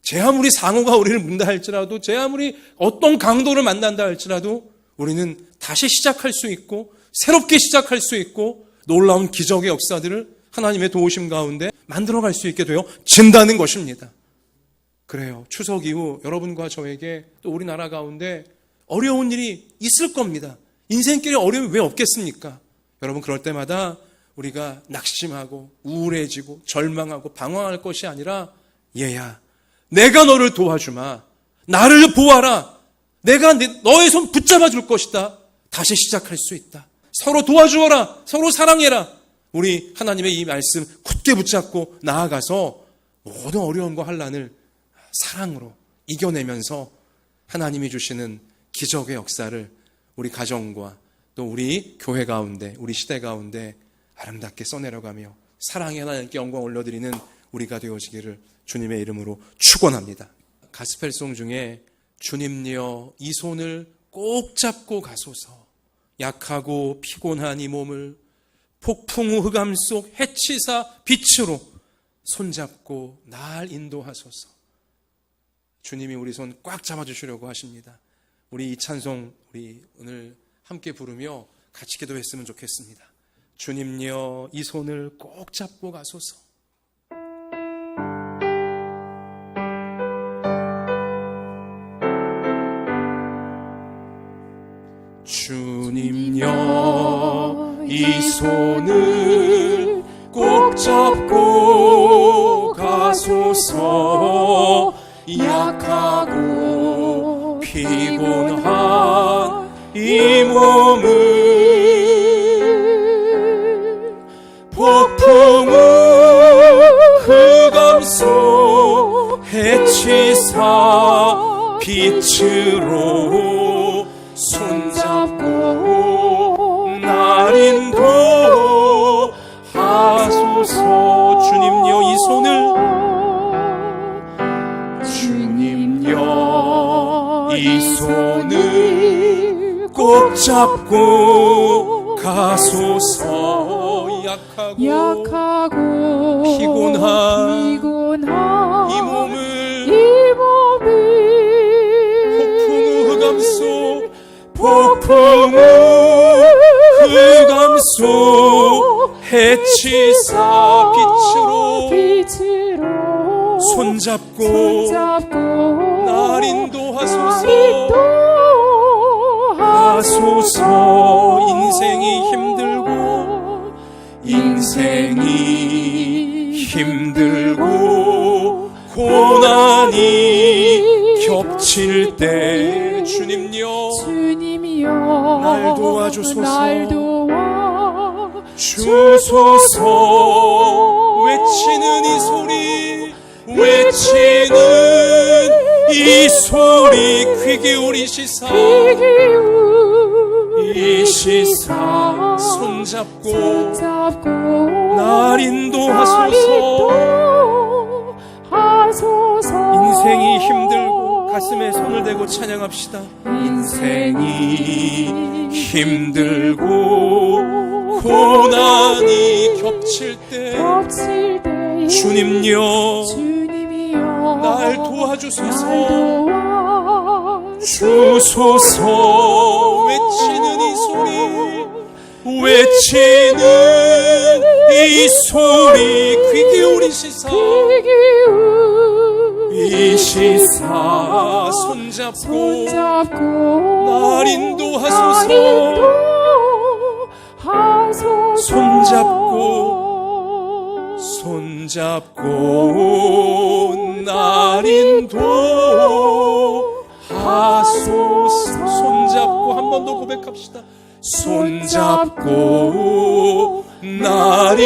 제 아무리 상어가 우리를 문다 할지라도 제 아무리 어떤 강도를 만난다 할지라도 우리는 다시 시작할 수 있고 새롭게 시작할 수 있고 놀라운 기적의 역사들을 하나님의 도우심 가운데 만들어갈 수 있게 되어진다는 것입니다. 그래요. 추석 이후 여러분과 저에게 또 우리나라 가운데 어려운 일이 있을 겁니다. 인생길에 어려움이 왜 없겠습니까? 여러분, 그럴 때마다 우리가 낙심하고 우울해지고 절망하고 방황할 것이 아니라 얘야, 내가 너를 도와주마. 나를 보아라. 내가 너의 손 붙잡아 줄 것이다. 다시 시작할 수 있다. 서로 도와주어라. 서로 사랑해라. 우리 하나님의 이 말씀 굳게 붙잡고 나아가서 모든 어려움과 환난을 사랑으로 이겨내면서 하나님이 주시는 기적의 역사를 우리 가정과 또 우리 교회 가운데, 우리 시대 가운데 아름답게 써내려가며 사랑의 하나님께 영광 올려드리는 우리가 되어지기를 주님의 이름으로 축원합니다. 가스펠송 중에 주님여 이 손을 꼭 잡고 가소서, 약하고 피곤한 이 몸을 폭풍 후 흑암 속 해치사 빛으로 손잡고 날 인도하소서. 주님이 우리 손 꽉 잡아주시려고 하십니다. 우리 이 찬송 우리 오늘 함께 부르며 같이 기도했으면 좋겠습니다. 주님여 이 손을 꼭 잡고 가소서. 주님여 이 손을 꼭 잡고 가소서. 약하고 피곤한 이 몸을 폭풍우 흑암 속 해치사 빛으로 손잡고 날 인도하소서. 주님여 이 손을, 주님여 이 손을 꼭 잡고 가소서. 약하고 피곤한 이 몸을 폭풍우 흑암 속 해치사 빛으로 손잡고 날 인도하소서. 인생이 힘들고 고난이 겹칠 때 주님이여 날 도와주소서. 외치는 이 소리 귀 기울이시사 손잡고 날 인도하소서. 인생이 힘들고 가슴에 손을 대고 찬양합시다. 인생이 힘들고 고난이 겹칠 때 주님여 날 도와주소서. 외치는 이 소리 귀 기울이시사 손잡고 날 인도하소서. 손잡고 날 인도하소서. 손잡고 한 번 더 고백합시다. 손잡고 날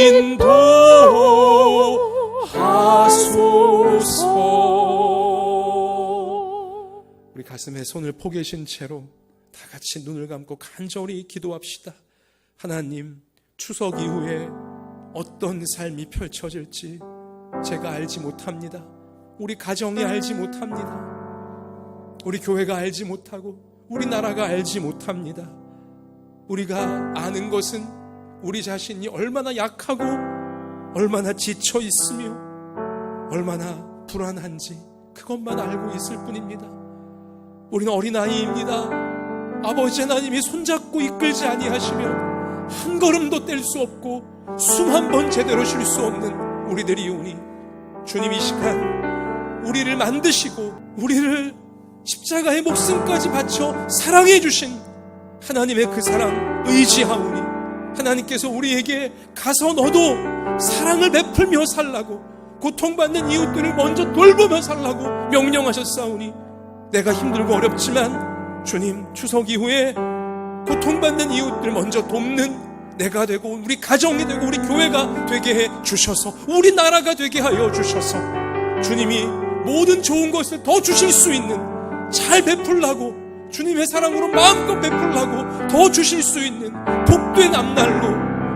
인도하소서. 우리 가슴에 손을 포개신 채로 다 같이 눈을 감고 간절히 기도합시다. 하나님, 추석 이후에 어떤 삶이 펼쳐질지 제가 알지 못합니다. 우리 가정이 알지 못합니다. 우리 교회가 알지 못하고 우리 나라가 알지 못합니다. 우리가 아는 것은 우리 자신이 얼마나 약하고 얼마나 지쳐 있으며 얼마나 불안한지 그것만 알고 있을 뿐입니다. 우리는 어린아이입니다. 아버지 하나님이 손잡고 이끌지 아니하시면 한 걸음도 뗄 수 없고 숨 한 번 제대로 쉴 수 없는 우리들이오니 주님 이 시간 우리를 만드시고 우리를 십자가의 목숨까지 바쳐 사랑해 주신 하나님의 그 사랑 의지하오니 하나님께서 우리에게 가서 너도 사랑을 베풀며 살라고 고통받는 이웃들을 먼저 돌보며 살라고 명령하셨사오니 내가 힘들고 어렵지만 주님 추석 이후에 고통받는 이웃들 먼저 돕는 내가 되고 우리 가정이 되고 우리 교회가 되게 해 주셔서 우리 나라가 되게 하여 주셔서 주님이 모든 좋은 것을 더 주실 수 있는 잘 베풀라고 주님의 사랑으로 마음껏 베풀라고 더 주실 수 있는 복된 앞날로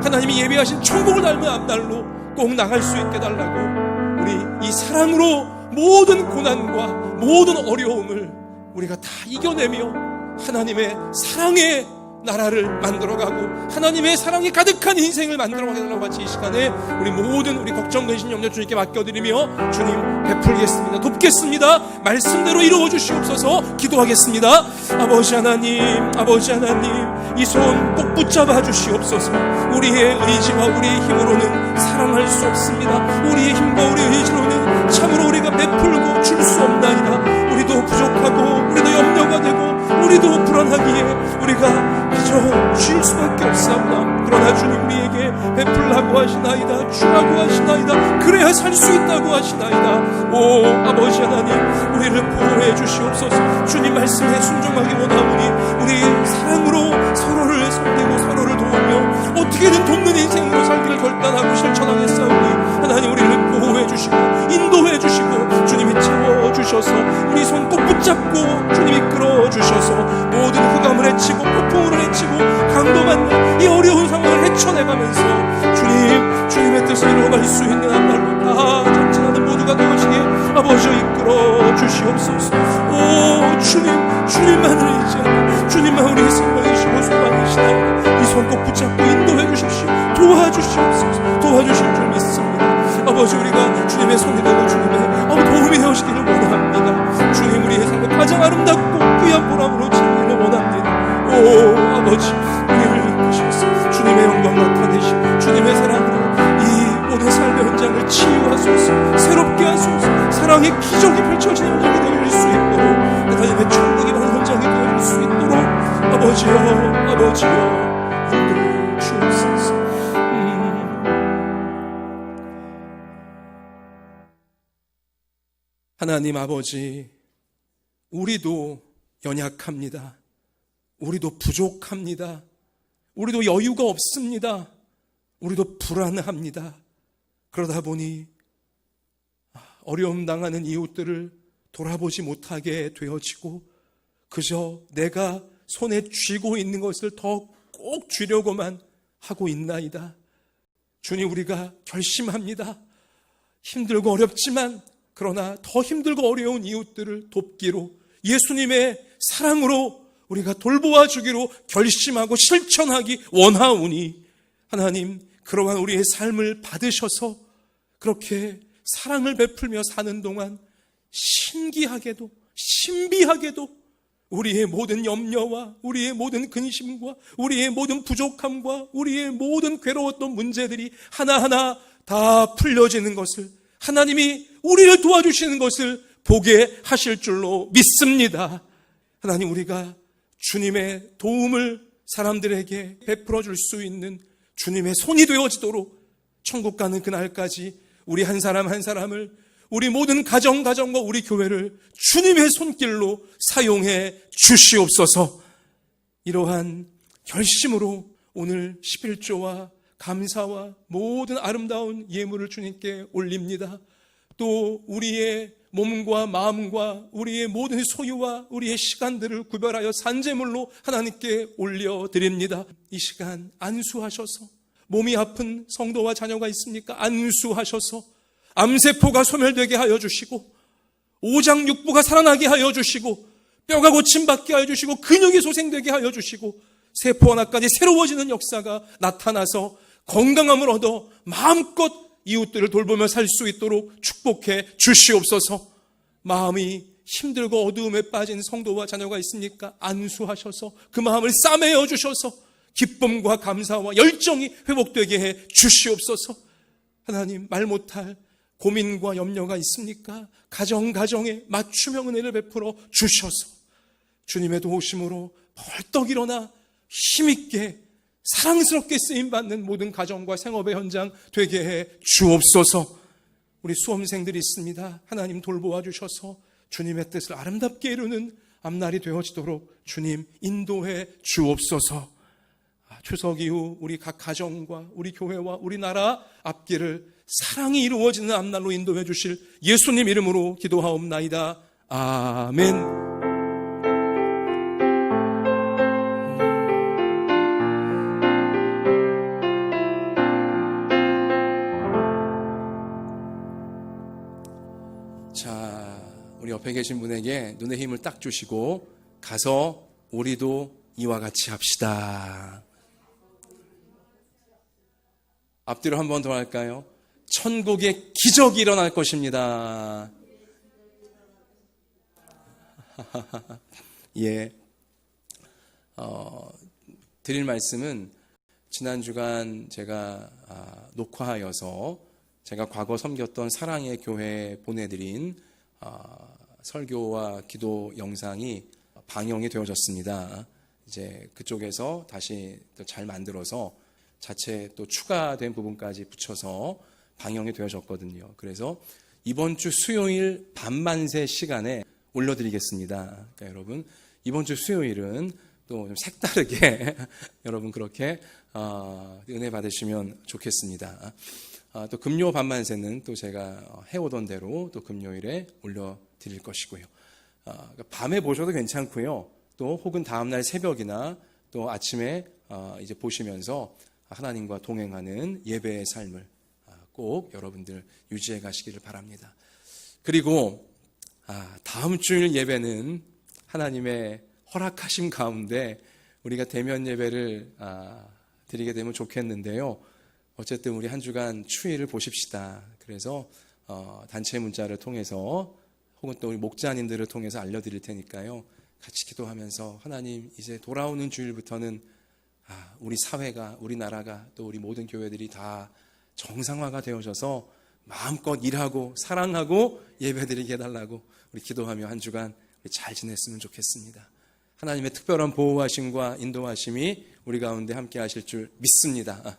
하나님이 예비하신 천국을 닮은 앞날로 꼭 나갈 수 있게 달라고 우리 이 사랑으로 모든 고난과 모든 어려움을 우리가 다 이겨내며 하나님의 사랑의 나라를 만들어가고 하나님의 사랑이 가득한 인생을 만들어가려고 같이 이 시간에 우리 모든 우리 걱정, 근심, 염려 주님께 맡겨드리며 주님 베풀겠습니다. 돕겠습니다. 말씀대로 이루어 주시옵소서. 기도하겠습니다. 아버지 하나님 이 손 꼭 붙잡아 주시옵소서. 우리의 의지와 우리의 힘으로는 사랑할 수 없습니다. 우리의 힘과 우리의 의지로는 참으로 우리가 베풀고 줄 수 없나이다. 우리도 부족하고 우리도 염려가 되고 우리도 불안하기에 우리가 그저 쉴 수밖에 없사오나 그러나 주님 우리에게 베풀라고 하시나이다. 주라고 하시나이다. 그래야 살 수 있다고 하시나이다. 오 아버지 하나님 우리를 보호해 주시옵소서. 주님 말씀에 순종하기 원하오니 우리 사랑으로 서로를 섬기고 서로를 도우며 어떻게든 돕는 인생으로 살기를 결단하고 실천하겠사오니 하나님 우리를 보호해 주시고 인도해 주시고 주님이 채워주셔서 우리 손 꼭 붙잡고 주님이 끌어주셔서 모든 흑암을 헤치고 폭풍을 헤치고 강도받는 이 어려운 상황을 헤쳐내가면서 주님의 뜻을 이루어갈 수 있는 앞날로 다 전진하는 모두가 되시기에 아버지 이끌어 주시옵소서. 오 주님만을 의지하고 주님만 우리의 생명이 아버지 우리를 이끄셔서 주님의 영광 나타내시고 주님의 사랑으로 이 모든 삶의 현장을 치유하소서, 새롭게 하소서, 사랑의 기적이 펼쳐지는 현장이 되어질 수 있도록, 하나님의 천국이 많은 현장이 되어질 수 있도록 아버지여 인도해 주옵소서. 하나님 아버지, 우리도 연약합니다. 우리도 부족합니다. 우리도 여유가 없습니다. 우리도 불안합니다. 그러다 보니 어려움 당하는 이웃들을 돌아보지 못하게 되어지고 그저 내가 손에 쥐고 있는 것을 더 꼭 쥐려고만 하고 있나이다. 주님, 우리가 결심합니다. 힘들고 어렵지만 그러나 더 힘들고 어려운 이웃들을 돕기로, 예수님의 사랑으로 우리가 돌보아 주기로 결심하고 실천하기 원하오니 하나님, 그러한 우리의 삶을 받으셔서 그렇게 사랑을 베풀며 사는 동안 신기하게도 신비하게도 우리의 모든 염려와 우리의 모든 근심과 우리의 모든 부족함과 우리의 모든 괴로웠던 문제들이 하나하나 다 풀려지는 것을, 하나님이 우리를 도와주시는 것을 보게 하실 줄로 믿습니다. 하나님, 우리가 주님의 도움을 사람들에게 베풀어 줄 수 있는 주님의 손이 되어지도록 천국 가는 그날까지 우리 한 사람 한 사람을, 우리 모든 가정과 우리 교회를 주님의 손길로 사용해 주시옵소서. 이러한 결심으로 오늘 11조와 감사와 모든 아름다운 예물을 주님께 올립니다. 또 우리의 몸과 마음과 우리의 모든 소유와 우리의 시간들을 구별하여 산제물로 하나님께 올려드립니다. 이 시간 안수하셔서, 몸이 아픈 성도와 자녀가 있습니까? 안수하셔서 암세포가 소멸되게 하여 주시고, 오장육부가 살아나게 하여 주시고, 뼈가 고침받게 하여 주시고, 근육이 소생되게 하여 주시고, 세포 하나까지 새로워지는 역사가 나타나서 건강함을 얻어 마음껏 이웃들을 돌보며 살 수 있도록 축복해 주시옵소서. 마음이 힘들고 어두움에 빠진 성도와 자녀가 있습니까? 안수하셔서 그 마음을 싸매어 주셔서 기쁨과 감사와 열정이 회복되게 해 주시옵소서. 하나님, 말 못할 고민과 염려가 있습니까? 가정에 맞춤형 은혜를 베풀어 주셔서 주님의 도우심으로 벌떡 일어나 힘있게 사랑스럽게 쓰임받는 모든 가정과 생업의 현장 되게 해 주옵소서. 우리 수험생들이 있습니다. 하나님 돌보아 주셔서 주님의 뜻을 아름답게 이루는 앞날이 되어지도록 주님 인도해 주옵소서. 추석 이후 우리 각 가정과 우리 교회와 우리나라 앞길을 사랑이 이루어지는 앞날로 인도해 주실 예수님 이름으로 기도하옵나이다. 아멘. 자, 우리 옆에 계신 분에게 눈에 힘을 딱 주시고 가서 우리도 이와 같이 합시다. 앞뒤로 한 번 더 할까요? 천국의 기적이 일어날 것입니다. 예. 드릴 말씀은 지난 주간 제가 녹화하여서 제가 과거 섬겼던 사랑의 교회에 보내드린 설교와 기도 영상이 방영이 되어졌습니다. 이제 그쪽에서 다시 또 잘 만들어서 자체 또 추가된 부분까지 붙여서 방영이 되어졌거든요. 그래서 이번 주 수요일 밤만세 시간에 올려드리겠습니다. 그러니까 여러분, 이번 주 수요일은 또 좀 색다르게 여러분 그렇게 은혜 받으시면 좋겠습니다. 또 금요 밤만세는 또 제가 해오던 대로 또 금요일에 올려드릴 것이고요. 그러니까 밤에 보셔도 괜찮고요. 또 혹은 다음날 새벽이나 또 아침에 이제 보시면서 하나님과 동행하는 예배의 삶을 꼭 여러분들 유지해 가시기를 바랍니다. 그리고 다음 주일 예배는 하나님의 허락하심 가운데 우리가 대면 예배를 드리게 되면 좋겠는데요. 어쨌든 우리 한 주간 추이를 보십시다. 그래서 단체 문자를 통해서 혹은 또 우리 목자님들을 통해서 알려드릴 테니까요. 같이 기도하면서 하나님 이제 돌아오는 주일부터는 우리 사회가, 우리나라가, 또 우리 모든 교회들이 다 정상화가 되어져서 마음껏 일하고 사랑하고 예배드리게 해달라고 우리 기도하며 한 주간 잘 지냈으면 좋겠습니다. 하나님의 특별한 보호하심과 인도하심이 우리 가운데 함께 하실 줄 믿습니다.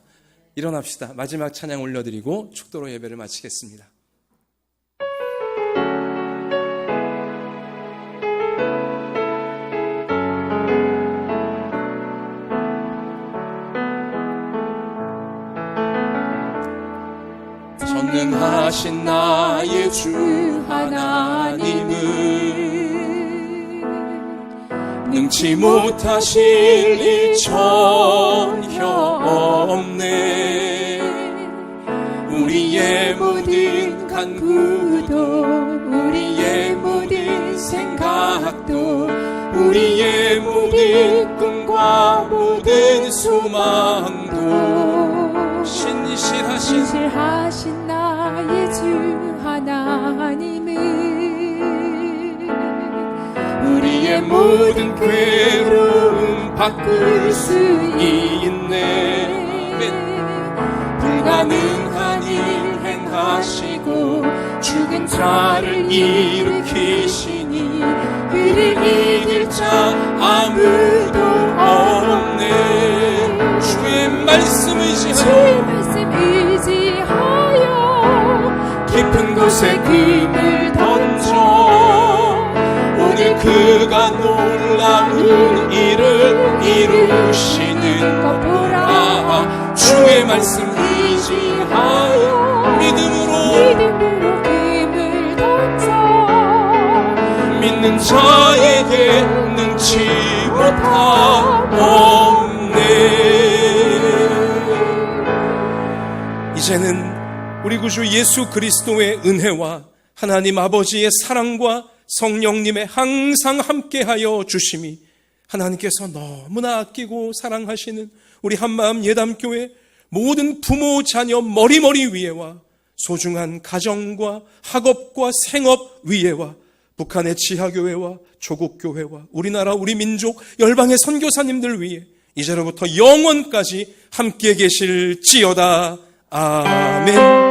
일어납시다. 마지막 찬양 올려드리고 축도로 예배를 마치겠습니다. 전능하신 나의 주 하나님은 능치 못하실 일 전혀 없네. 우리의 모든 간구도, 우리의 모든 생각도, 우리의 모든 꿈과 모든 소망도 신실하신 나의 주 하나님은 우리의 모든 괴로움 바꿀 수 있네. 불가능한 일 행하시고 죽은 자를 일으키시니 그를 이길 자 아무도 없네. 주의 말씀 의지하여 깊은 곳에 금을 던져 오늘 그가 놀라운 일을 이루시는 것 보라. 주의 말씀 의지하여 믿음으로 금을 던져 믿는 자에게 능치 못함 없네. 이제는 우리 구주 예수 그리스도의 은혜와 하나님 아버지의 사랑과 성령님의 항상 함께하여 주심이, 하나님께서 너무나 아끼고 사랑하시는 우리 한마음 예담교회 모든 부모 자녀 머리머리 위에와 소중한 가정과 학업과 생업 위에와 북한의 지하교회와 조국교회와 우리나라 우리 민족 열방의 선교사님들 위에 이제로부터 영원까지 함께 계실지어다. 아멘.